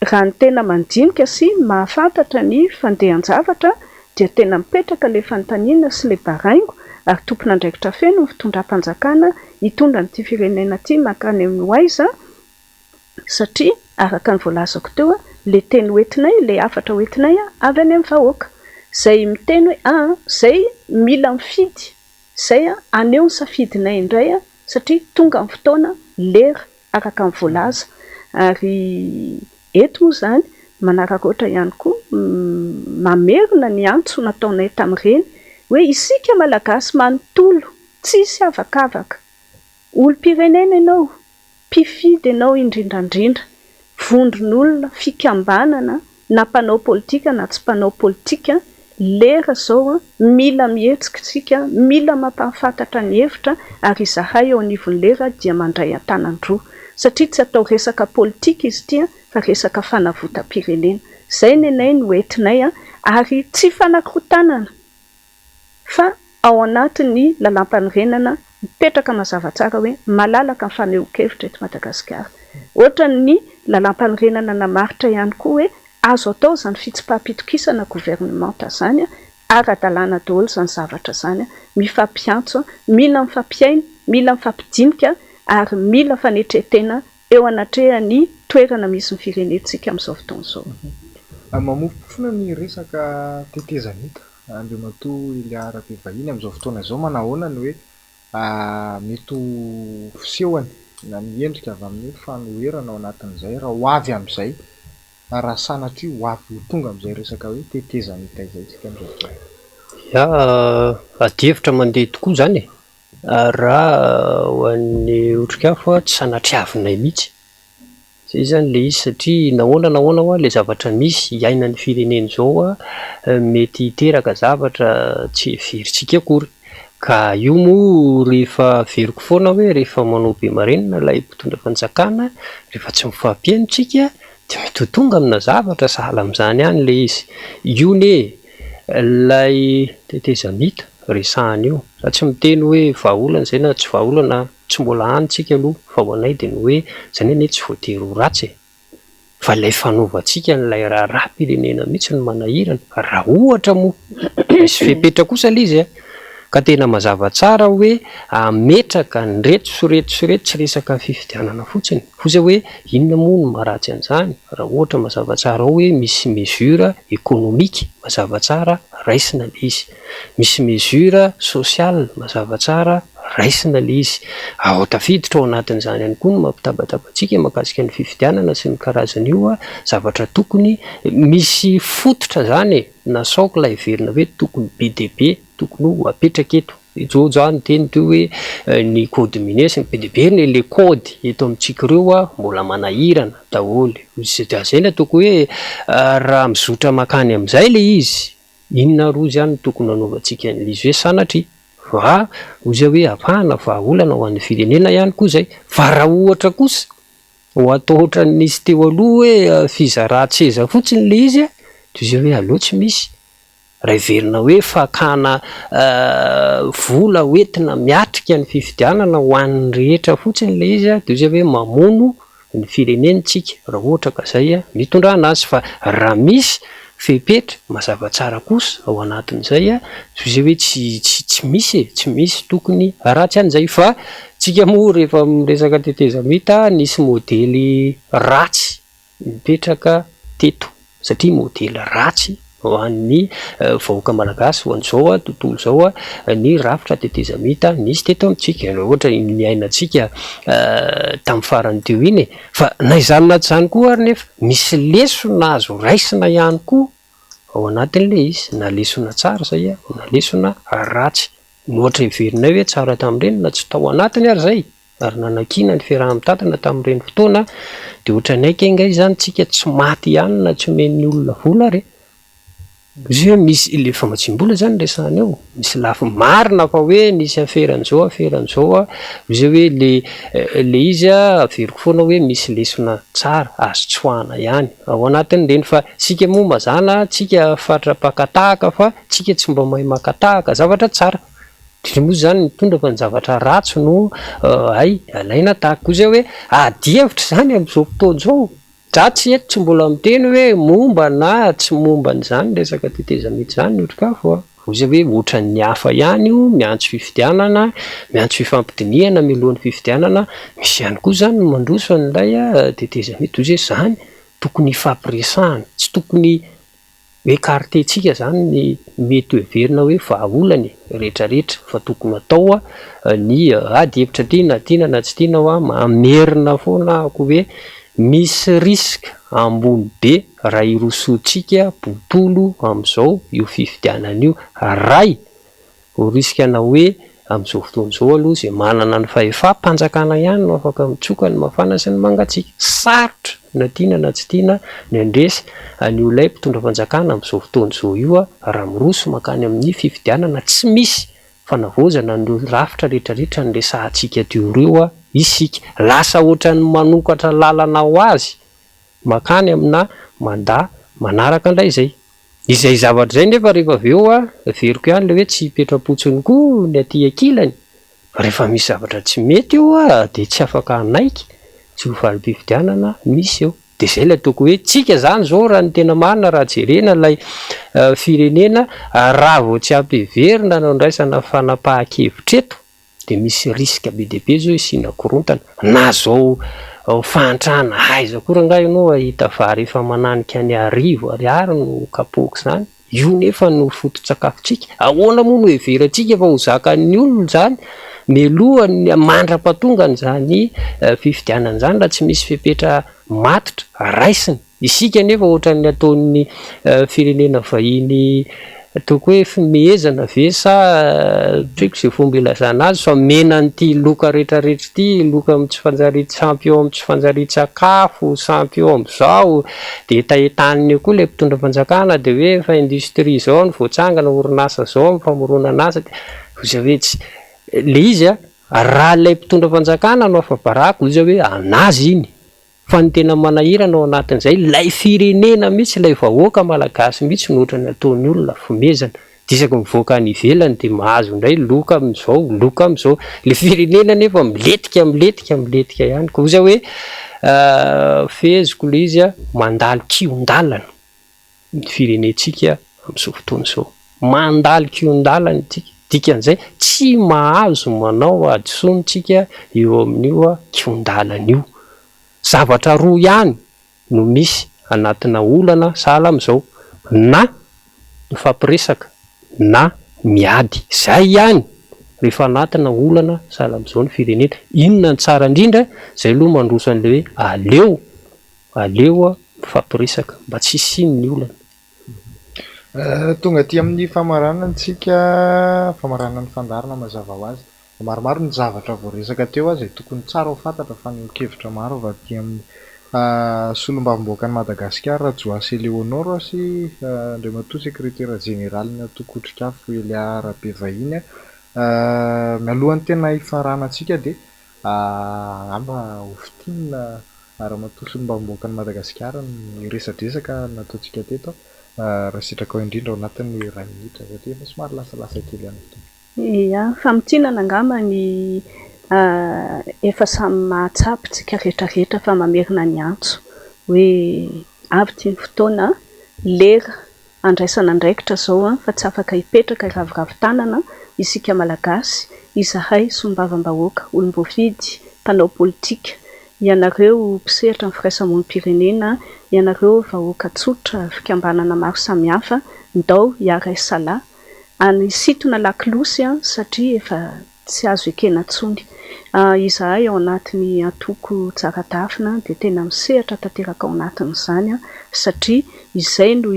raha ny tena mandinika sy mahafantatra ny fandehan-javatra dia tena mipetraka ilay fanontaniana sy ilay baraingo ary tompona andraikitra feno ny fitondram-panjakana hitondra nyity firenena ity mankany amin'ny hoaiza satria araka ny voalazako teo le teny hoentinay le afatra hoentinay avy any amin'ny vahoaka izay miteny hoe izay mila mifidy izay aneo ny safidinay indray satria tonga amin'ny fotoana lera araka ny voalaza ary eto moa izany manaraka ohatra ihany koa mamerina ny antso nataonay tamin'ireny hoe isika malagasy manontolo tsisy avakavaka. Olo-pirenena ianao, mpifidy ianao indrindrandrindra, vondron'olona, fikambanana, na mpanao politika na tsy mpanao politika, lera zao mila mihetsika tsika, mila mampahafantatra ny hevitra, ary izahay eo anivon'ny lera dia mandray an-tanandroa, satria tsy atao resaka politika izy ity fa resaka fanavotam-pirenena. Zay nenay no entinay ary tsy fanakorotanana fa ao anatin'ny lalam-panorenana mipetraka mazava tsara hoe malalaka ny fanehoan-kevitra eto Madagasikara. Ohatra ny lalam-panorenana namaritra ihany koa hoe azo atao zany fitsipaham-pitokisana gouvernemanta zany, ara-dalàna daholo zany zavatra zany, mifampiantso, mila mifampiaina, mila mifampidinika ary mila fanetretena eo anatrehan'ny toerana misy ny firenentsika amin'izao fotoana izao. Mamofofona ny resaka tetezanita andriamatoa ilay ara-pivahiny amin'izao fotoana izao, manahoana ny hoe mety ho fisehony na miendrika avy amin'ny fanoherana ao anatin'izay raha ho avy amin'izay, raha sanatria ho avy ho tonga amin'izay resaka hoe tetezanita izay tsika amin'izao. Ya, adihevitra mandeha tokoa zany e. Raha ho an'ny otrik'afo tsy sanatriavinay mihitsy. Zay zany le izy satria nahoana ho le zavatra misy iainan'ny firenena zao mety hiteraka zavatra tsy heverintsika akory. Ka io moa rehefa veriko foana hoe rehefa manao be marenina ilay mpitondra fanjakana, rehefa tsy mifampiaino tsika dia mety ho tonga amina zavatra sahala amin'izany ihany le izy. Io ne ilay tetezamita resahana io, za tsy miteny hoe vahaolana zay na tsy vahaolana, tsy mbola anytsika aloha, fa ho anay dia ny hoe zany anie tsy voatery ho ratsy e. Fa ilay fanaovantsika n'ilay raharaham-pirenena mihitsy no manahirana, raha ohatra moa misy fepetra kosa ilay izy ka tena mazava tsara hoe ametraka ny reto sy reto tsy resaka fifidianana fotsiny, fa zay hoe inona moa no maharatsy an'izany. Raha ohatra mazava tsara hoe misy mesura économique, mazava tsara raisina le izy, misy mesura sociale, mazava tsara raisina le izy. Ao tafiditra ao anatin'izany ihany koa no mampitabatabantsika mahakasika ny fifidianana sy ny karazan'io zavatra tokony misy fototra zany na socle heverina hoe tokony be dia be, tokony ho apetraka eto. Ijo zany teny teo hoe ny code minier sy ny PDB le code eto amintsika ireo mbola manahirana daholo. Zay ny ataoko hoe raha mizotra makany amin'izay le izy, inona rozy ihany tokony hanaovantsika an'izy hoe sanatria. Fa ozy hoe hapahana vahaolana ho an'ny firenena ihany koa zay. Fa raha ohatra kosa ho atao ohatran'nisy teo aloha hoe fizarahan-tseza fotsiny le izy dia izy hoe aleo tsy misy. Raha heverina hoe fakana vola hoentina miatrika ny fifidianana ho an'ny rehetra fotsiny le izy dia izy hoe mamono ny firenentsika. Raha ohatra ka zay mitondrana azy, fa raha misy fepetra mazava tsara kosa ao anatin'izay izy hoe tsy misy tokony ratsy an'izay. Fa tsika moa rehefa miresaka tetezamita nisy modely ratsy mipetraka teto, satria modely ratsy ho an'ny vahoaka malagasy ho an'izao tontolo izao ny rafitra tetezamita nisy teto amintsika. Ohatra miainantsika tamin'ny farany teo iny fa na izany na tsy izany koa ary nefa misy lesona azo raisina ihany koa ao anatin'le izy, na lesona tsara zay na lesona ratsy. Ohatra heverinay hoe tsara tamin'ireny na tsy tao anatiny ary zay, ary nanakina ny fiaraha-mitantana tamin'ireny fotoana dia ohatranay kengay zany tsika tsy maty ihany na tsy omen'ny olona vola ary. Izy hoe misy le famatsim-bola zany resahana eo, misy lafy marina fa hoe nisy aferan'izao izy hoe le izy averiko foana hoe misy lesona tsara azo tsoahana ihany ao anatin'ireny. Fa tsika moa mazana tsika fatra-pakatahaka fa tsika tsy mba mahay makatahaka zavatra tsara. Indrindra moa zany mitondra fa ny zavatra ratsy no alaina tahaka. Izy hoe adihevitra zany amin'izao fotoana izao. Za tsy eto tsy mbola miteny hoe momba na tsy momba n'izany resaka tetezamita zany ny otrik'afo. Izy hoe ohatran'ny hafa ihany io, miantso fifidianana, miantso fifampidiniana mialohan'ny fifidianana. Misy ihany koa zany mandroso an'ilay tetezamita. Izy hoe zany tokony ifampiresahana, tsy tokony écartentsika zany ny mety heverina hoe vahaolany rehetrarehetra, fa tokony atao ny adihevitra tiana na tsy tiana mamerina foana ako hoe misy risque ambony be raha irosoantsika botolo amin'izao io fifidianana io. Ray ho riskana hoe amin'izao fotoana izao aloha izay manana ny fahefa-mpanjakana ihany no afaka mitsoka ny mafana sy ny mangatsiaka. Sarotra na tiana na tsy tiana ny andresy ny olay mpitondra fanjakana amin'izao fotoana izao io raha miroso makany amin'ny fifidianana tsy misy fanavozana ny rafitra rehetrarehetra ny resahantsika teo ireo isika lasa ohatran'ny manokatra lalana ho azy makany amina mandaha manaraka indray izay zavatra izay nefa rehefa avy eo veriko ihany le hoe tsy hipetra-potsiny koa ny aty ankilany rehefa misy zavatra tsy mety eo dia tsy afaka hanaiky tsy ho valim-pifidianana misy eo dia izay ilay toko hoe tsika izany izao raha ny tena marina raha jerena ilay firenena raha vao tsy ampiheverina no andraisana fanapahan-kevitra eto dia misy risika be dia be zao isiana korontana na zao fahantrana aiza koa rangahy ianao ahita vary efa mananika ny arivo ariary no kapoaka izany io nefa no foto-tsakafontsika ahoana moa no heverantsika fa ho zakan'ny olona izany mialohany mandra-patongany izany fifidianana izany raha tsy misy fepetra matotra raisiny isika nefa ohatran'ny ataon'ny firenena vahiny toko hoe fimehezana ve sa tsiko izay fomba ilazana azy fa menan'ity loka rehetrarehetra ity loka amin'ny tsy fanjariana sampy eo amin'ny tsy fanjarian-tsakafo sampy eo amin'izao dia etaetaniny eo koa ilay mpitondra fanjakana dia hoe efa industria izao ny voatsangana orinasa izao ny famoronana asa dia ozy hoe tsy le izy raha ilay mpitondra fanjakana no afa-barako izy hoe anazy iny fa ny tena manahirana ao anatin'izay lay firenena mihitsy ilay vahoaka malagasy mihitsy no ohatran'ny ataon'ny olona fomezana disaka mivoaka any ivelany dia mahazo indray loka amin'izao le firenena nefa miletika ihany ko ozy hoe feziko le izy mandalo kiondalana ny firenentsika amin'izao fotoana izao mandalo kiondalana itsika dikan'izay tsy mahazo manao adisonitsika eo amin'io kiondalana io zavatra roa ihany no misy anatina olana sahala amin'izao na mifampiresaka na miady izay ihany rehefa anatina olana sahala amin'izao ny firenena inona ny tsara indrindra izay aloha mandroso an'le hoe aleo mifampiresaka mba tsy hisiany ny olana tonga aty amin'ny famaranantsika famaranana ny fandarana mazava ho azy maromaro ny zavatra voaresaka teo azy tokony tsara ho fantatra fa ny kevitra maro avy aty amin'ny solombavamboakan'i Madagasikara Joasy Eleonora sy Andriamatoa sekretera jeneralina Tokotrikafo Elia Rabe vahiny mialohan'ny tena hifaranantsika dia amba hofitinina Andriamatoa solombavamboakan'i Madagasikara ny resadresaka nataontsika teto raha sitraka ao indrindra ao anatin'ny ray minitra satria efa somary lasalasa kely ihany fotoana. Ia, famotinana angamba ny efa samy mahatsapitsika rehetrarehetra fa mamerina ny antso hoe avy ty ny fotoana lera andraisana andraikitra zao fa tsy afaka hipetraka raviravitanana isika malagasy izahay sombavambahoaka olom-boafidy mpanao politika ianareo mpisehatra ny firaisamonim-pirenena ianareo vahoaka tsotra fikambanana maro samihafa ndao hiara isalahy anysitona lakilosy satria efa tsy azo ekena tsony izahay ao anatin'ny atoko tsaratafina dia tena misehatra tanteraka ao anatin'izany satria izay no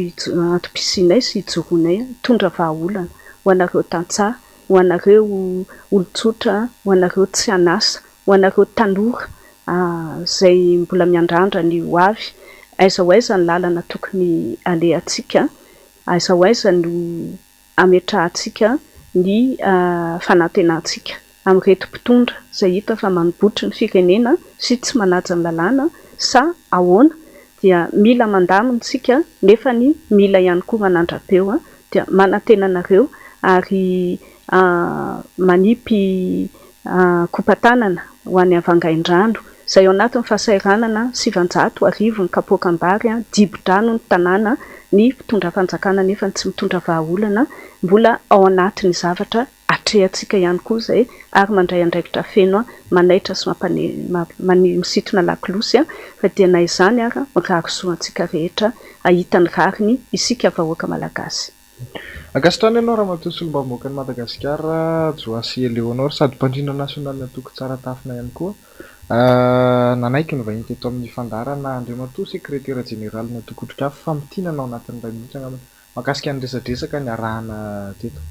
antom-pisinay sy hijoroanay tondra vahaolana ho anareo tantsaha ho anareo olon-tsotra ho anareo tsy anasa ho anareo tanora izay mbola miandrandra ny ho avy aiza ho aiza ny lalana tokony alehantsika aiza ho aiza no ametrahantsika ny fanantenantsika amin'reto mpitondra izay hita fa manobotry ny firenena sy tsy manaja ny lalàna sa ahoana dia mila mandamintsika nefa ny mila ihany koa manandra-peo dia manantenanareo ary manipy kopatanana ho an'ny avangain-drano izay ao anatin'ny fahasairanana 700 arivo ny kapoakam-bary dibo-drano ny tanàna ny mpitondra fanjakana nefa tsy mitondra vahaolana mbola ao anatin'ny zavatra atrehantsika ihany koa izay ary mandray andraikitra feno manaitra sy misitona lakilosy fa dia na izany ary mirarosoantsika rehetra ahitany rariny isika vahoaka malagasy. Akasitrany ianao Ramatoa solombavamboakan'i Madagasikara Joasy Eleonora sady mpandrina nasionalina toko tsara tafina ihany koa nanaiky ny vahiny teto amin'ny fandarana Andriamatoa sekretera jeneralina Tokotrikafo fa mitinana ao anatin'ny ray minitra makasika ny resadresaka ny arahana teto.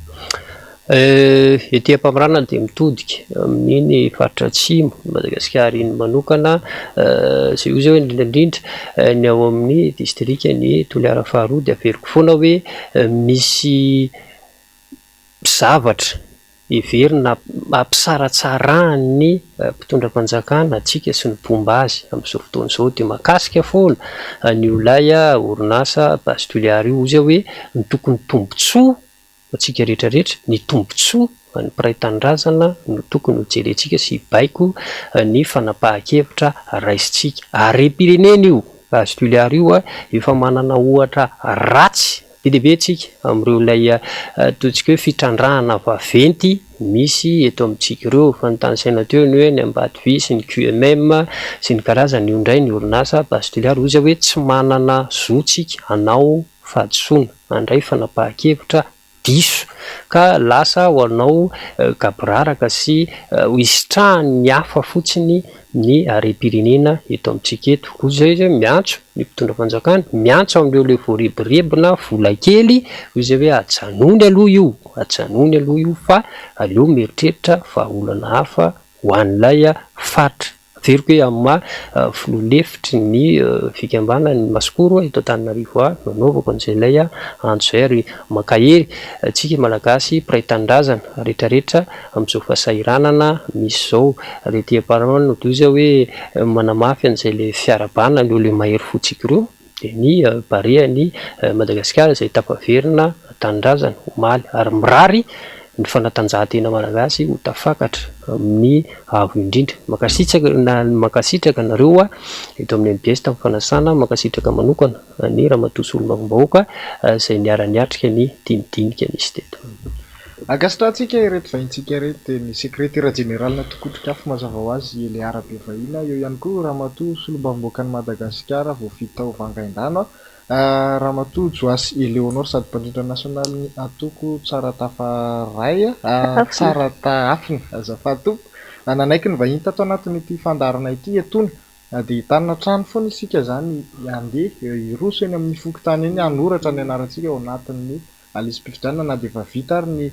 Ety Ampamirana dia mitodika amin'iny faritra atsimo Madagasikara iny manokana, izay io zao hoe indrindrandrindra ny ao amin'ny distrikany Toliara faharoa dia averiko foana hoe misy zavatra heverina ampisaratsarahany mpitondram-panjakana antsika sy ny bomba azy amin'izao fotoana izao, dia mahakasika foana ny olay orinasa basy Toliara io ozy hoe ny tokony tombotsoa antsika rehetrarehetra, ny tombotsoa ny mpiray tanindrazana no tokony ho jerentsika sy hibaiko ny fanapahan-kevitra raisitsika. Harem-pirenena io basy Toliara io efa manana ohatra ratsy be dia be tsika amin'ireo ilay ataontsika hoe fitrandrahana vaventy misy eto amintsika ireo, fanontany saina teo ny hoe ny Ambatovi sy ny QMM sy ny karazany io indray ny orinasa basy Toliara ozy hoe tsy manana zotsika hanao fahadisoana handray fanapahan-kevitra diso ka lasa ho anao kabraraka sy ho isitrahany hafa fotsiny ny harem-pirenena eto amintsika eto. Koa izay izy miantso ny mpitondra fanjakana, miantso amin'ireo le voarebirebina vola kely izy hoe ajanony aloha io, ajanony aloha io fa aleo mieritreritra vahaolana hafa ho an'ilay faritra. Averiko hoe amin'ny filoha-lefitry ny fikambana ny Masikoro eto Antananarivo nanaovako an'izay ilay antso izay ary makahery antsika malagasy mpiray tanindrazana rehetrarehetra amin'izao fahasahiranana misy izao. Rety Ampamirana toy izao hoe manamafy an'izay le fiarabana leo le mahery fotsika ireo dia ny barehany Madagasikara izay tapaverina tanindrazana omaly ary mirary ny fanatanjahantena malagasy ho tafakatra amin'ny avo indrindra. Makasitraka nareo eto amin'ny MBS tamin'ny fanasana, makasitraka manokana ny ramatoa sy olom-bavam-bahoaka izay niara-niatrika ny dinidinika nisy teto. Agastratsika ireto vahintsika ireto ny sekretera jeneralina tokotrikafo mazava ho azy ilay arabe vahina, eo ihany koa ramatoa sy olom-bavam-bahoaka ny Madagasikara vao vita ho vangain-drano, ramatoa Joasy Eleonora sady mpandrindra nasionaly atoko tsara tafaray tsara taafina azafatompo nanaiky ny vahiny tato anatin'ity fandarana ity etony dia hitanina trano foana isika zany andeha iroso eny amin'ny fokotany eny hanoratra ny anarantsika ao anatin'ny lisam-pifidianana na dia efa vita ary ny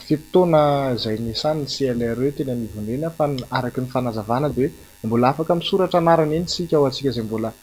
fepitaona izay niasany ny CLRE teny anivoneny fa araky ny fanazavana dia mbola afaka misoratra anarana eny sika ao antsika izay mbola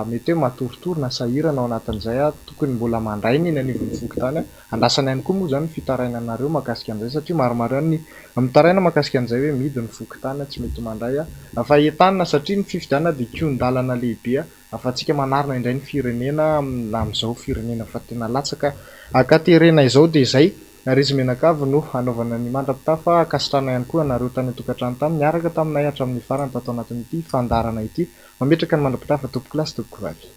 mety hoe matorotorona sahirana ao anatin'izay tokony mbola mandrainy eny anivon'ny fokotany andrasana ihany koa moa zany fitaraina anareo mahakasika an'izay satria maromaro ihany mitaraina mahakasika an'izay hoe midy ny fokotany tsy mety mandray fa entanina satria ny fifidianana dia kion-dalana lehibe afa-tsika manarina indray ny firenena amin'izao firenena fa tena latsaka akaterena izao dia izay Rizy Menakavy no hanaovana ny mandrapitafa akasitrana ihany koa anareo tany an-tokantrano tany niaraka taminay hatramin'ny farany tato anatin'ity fandarana ity mametraka ny mandrapitafa tompoklasy tompoko vavy.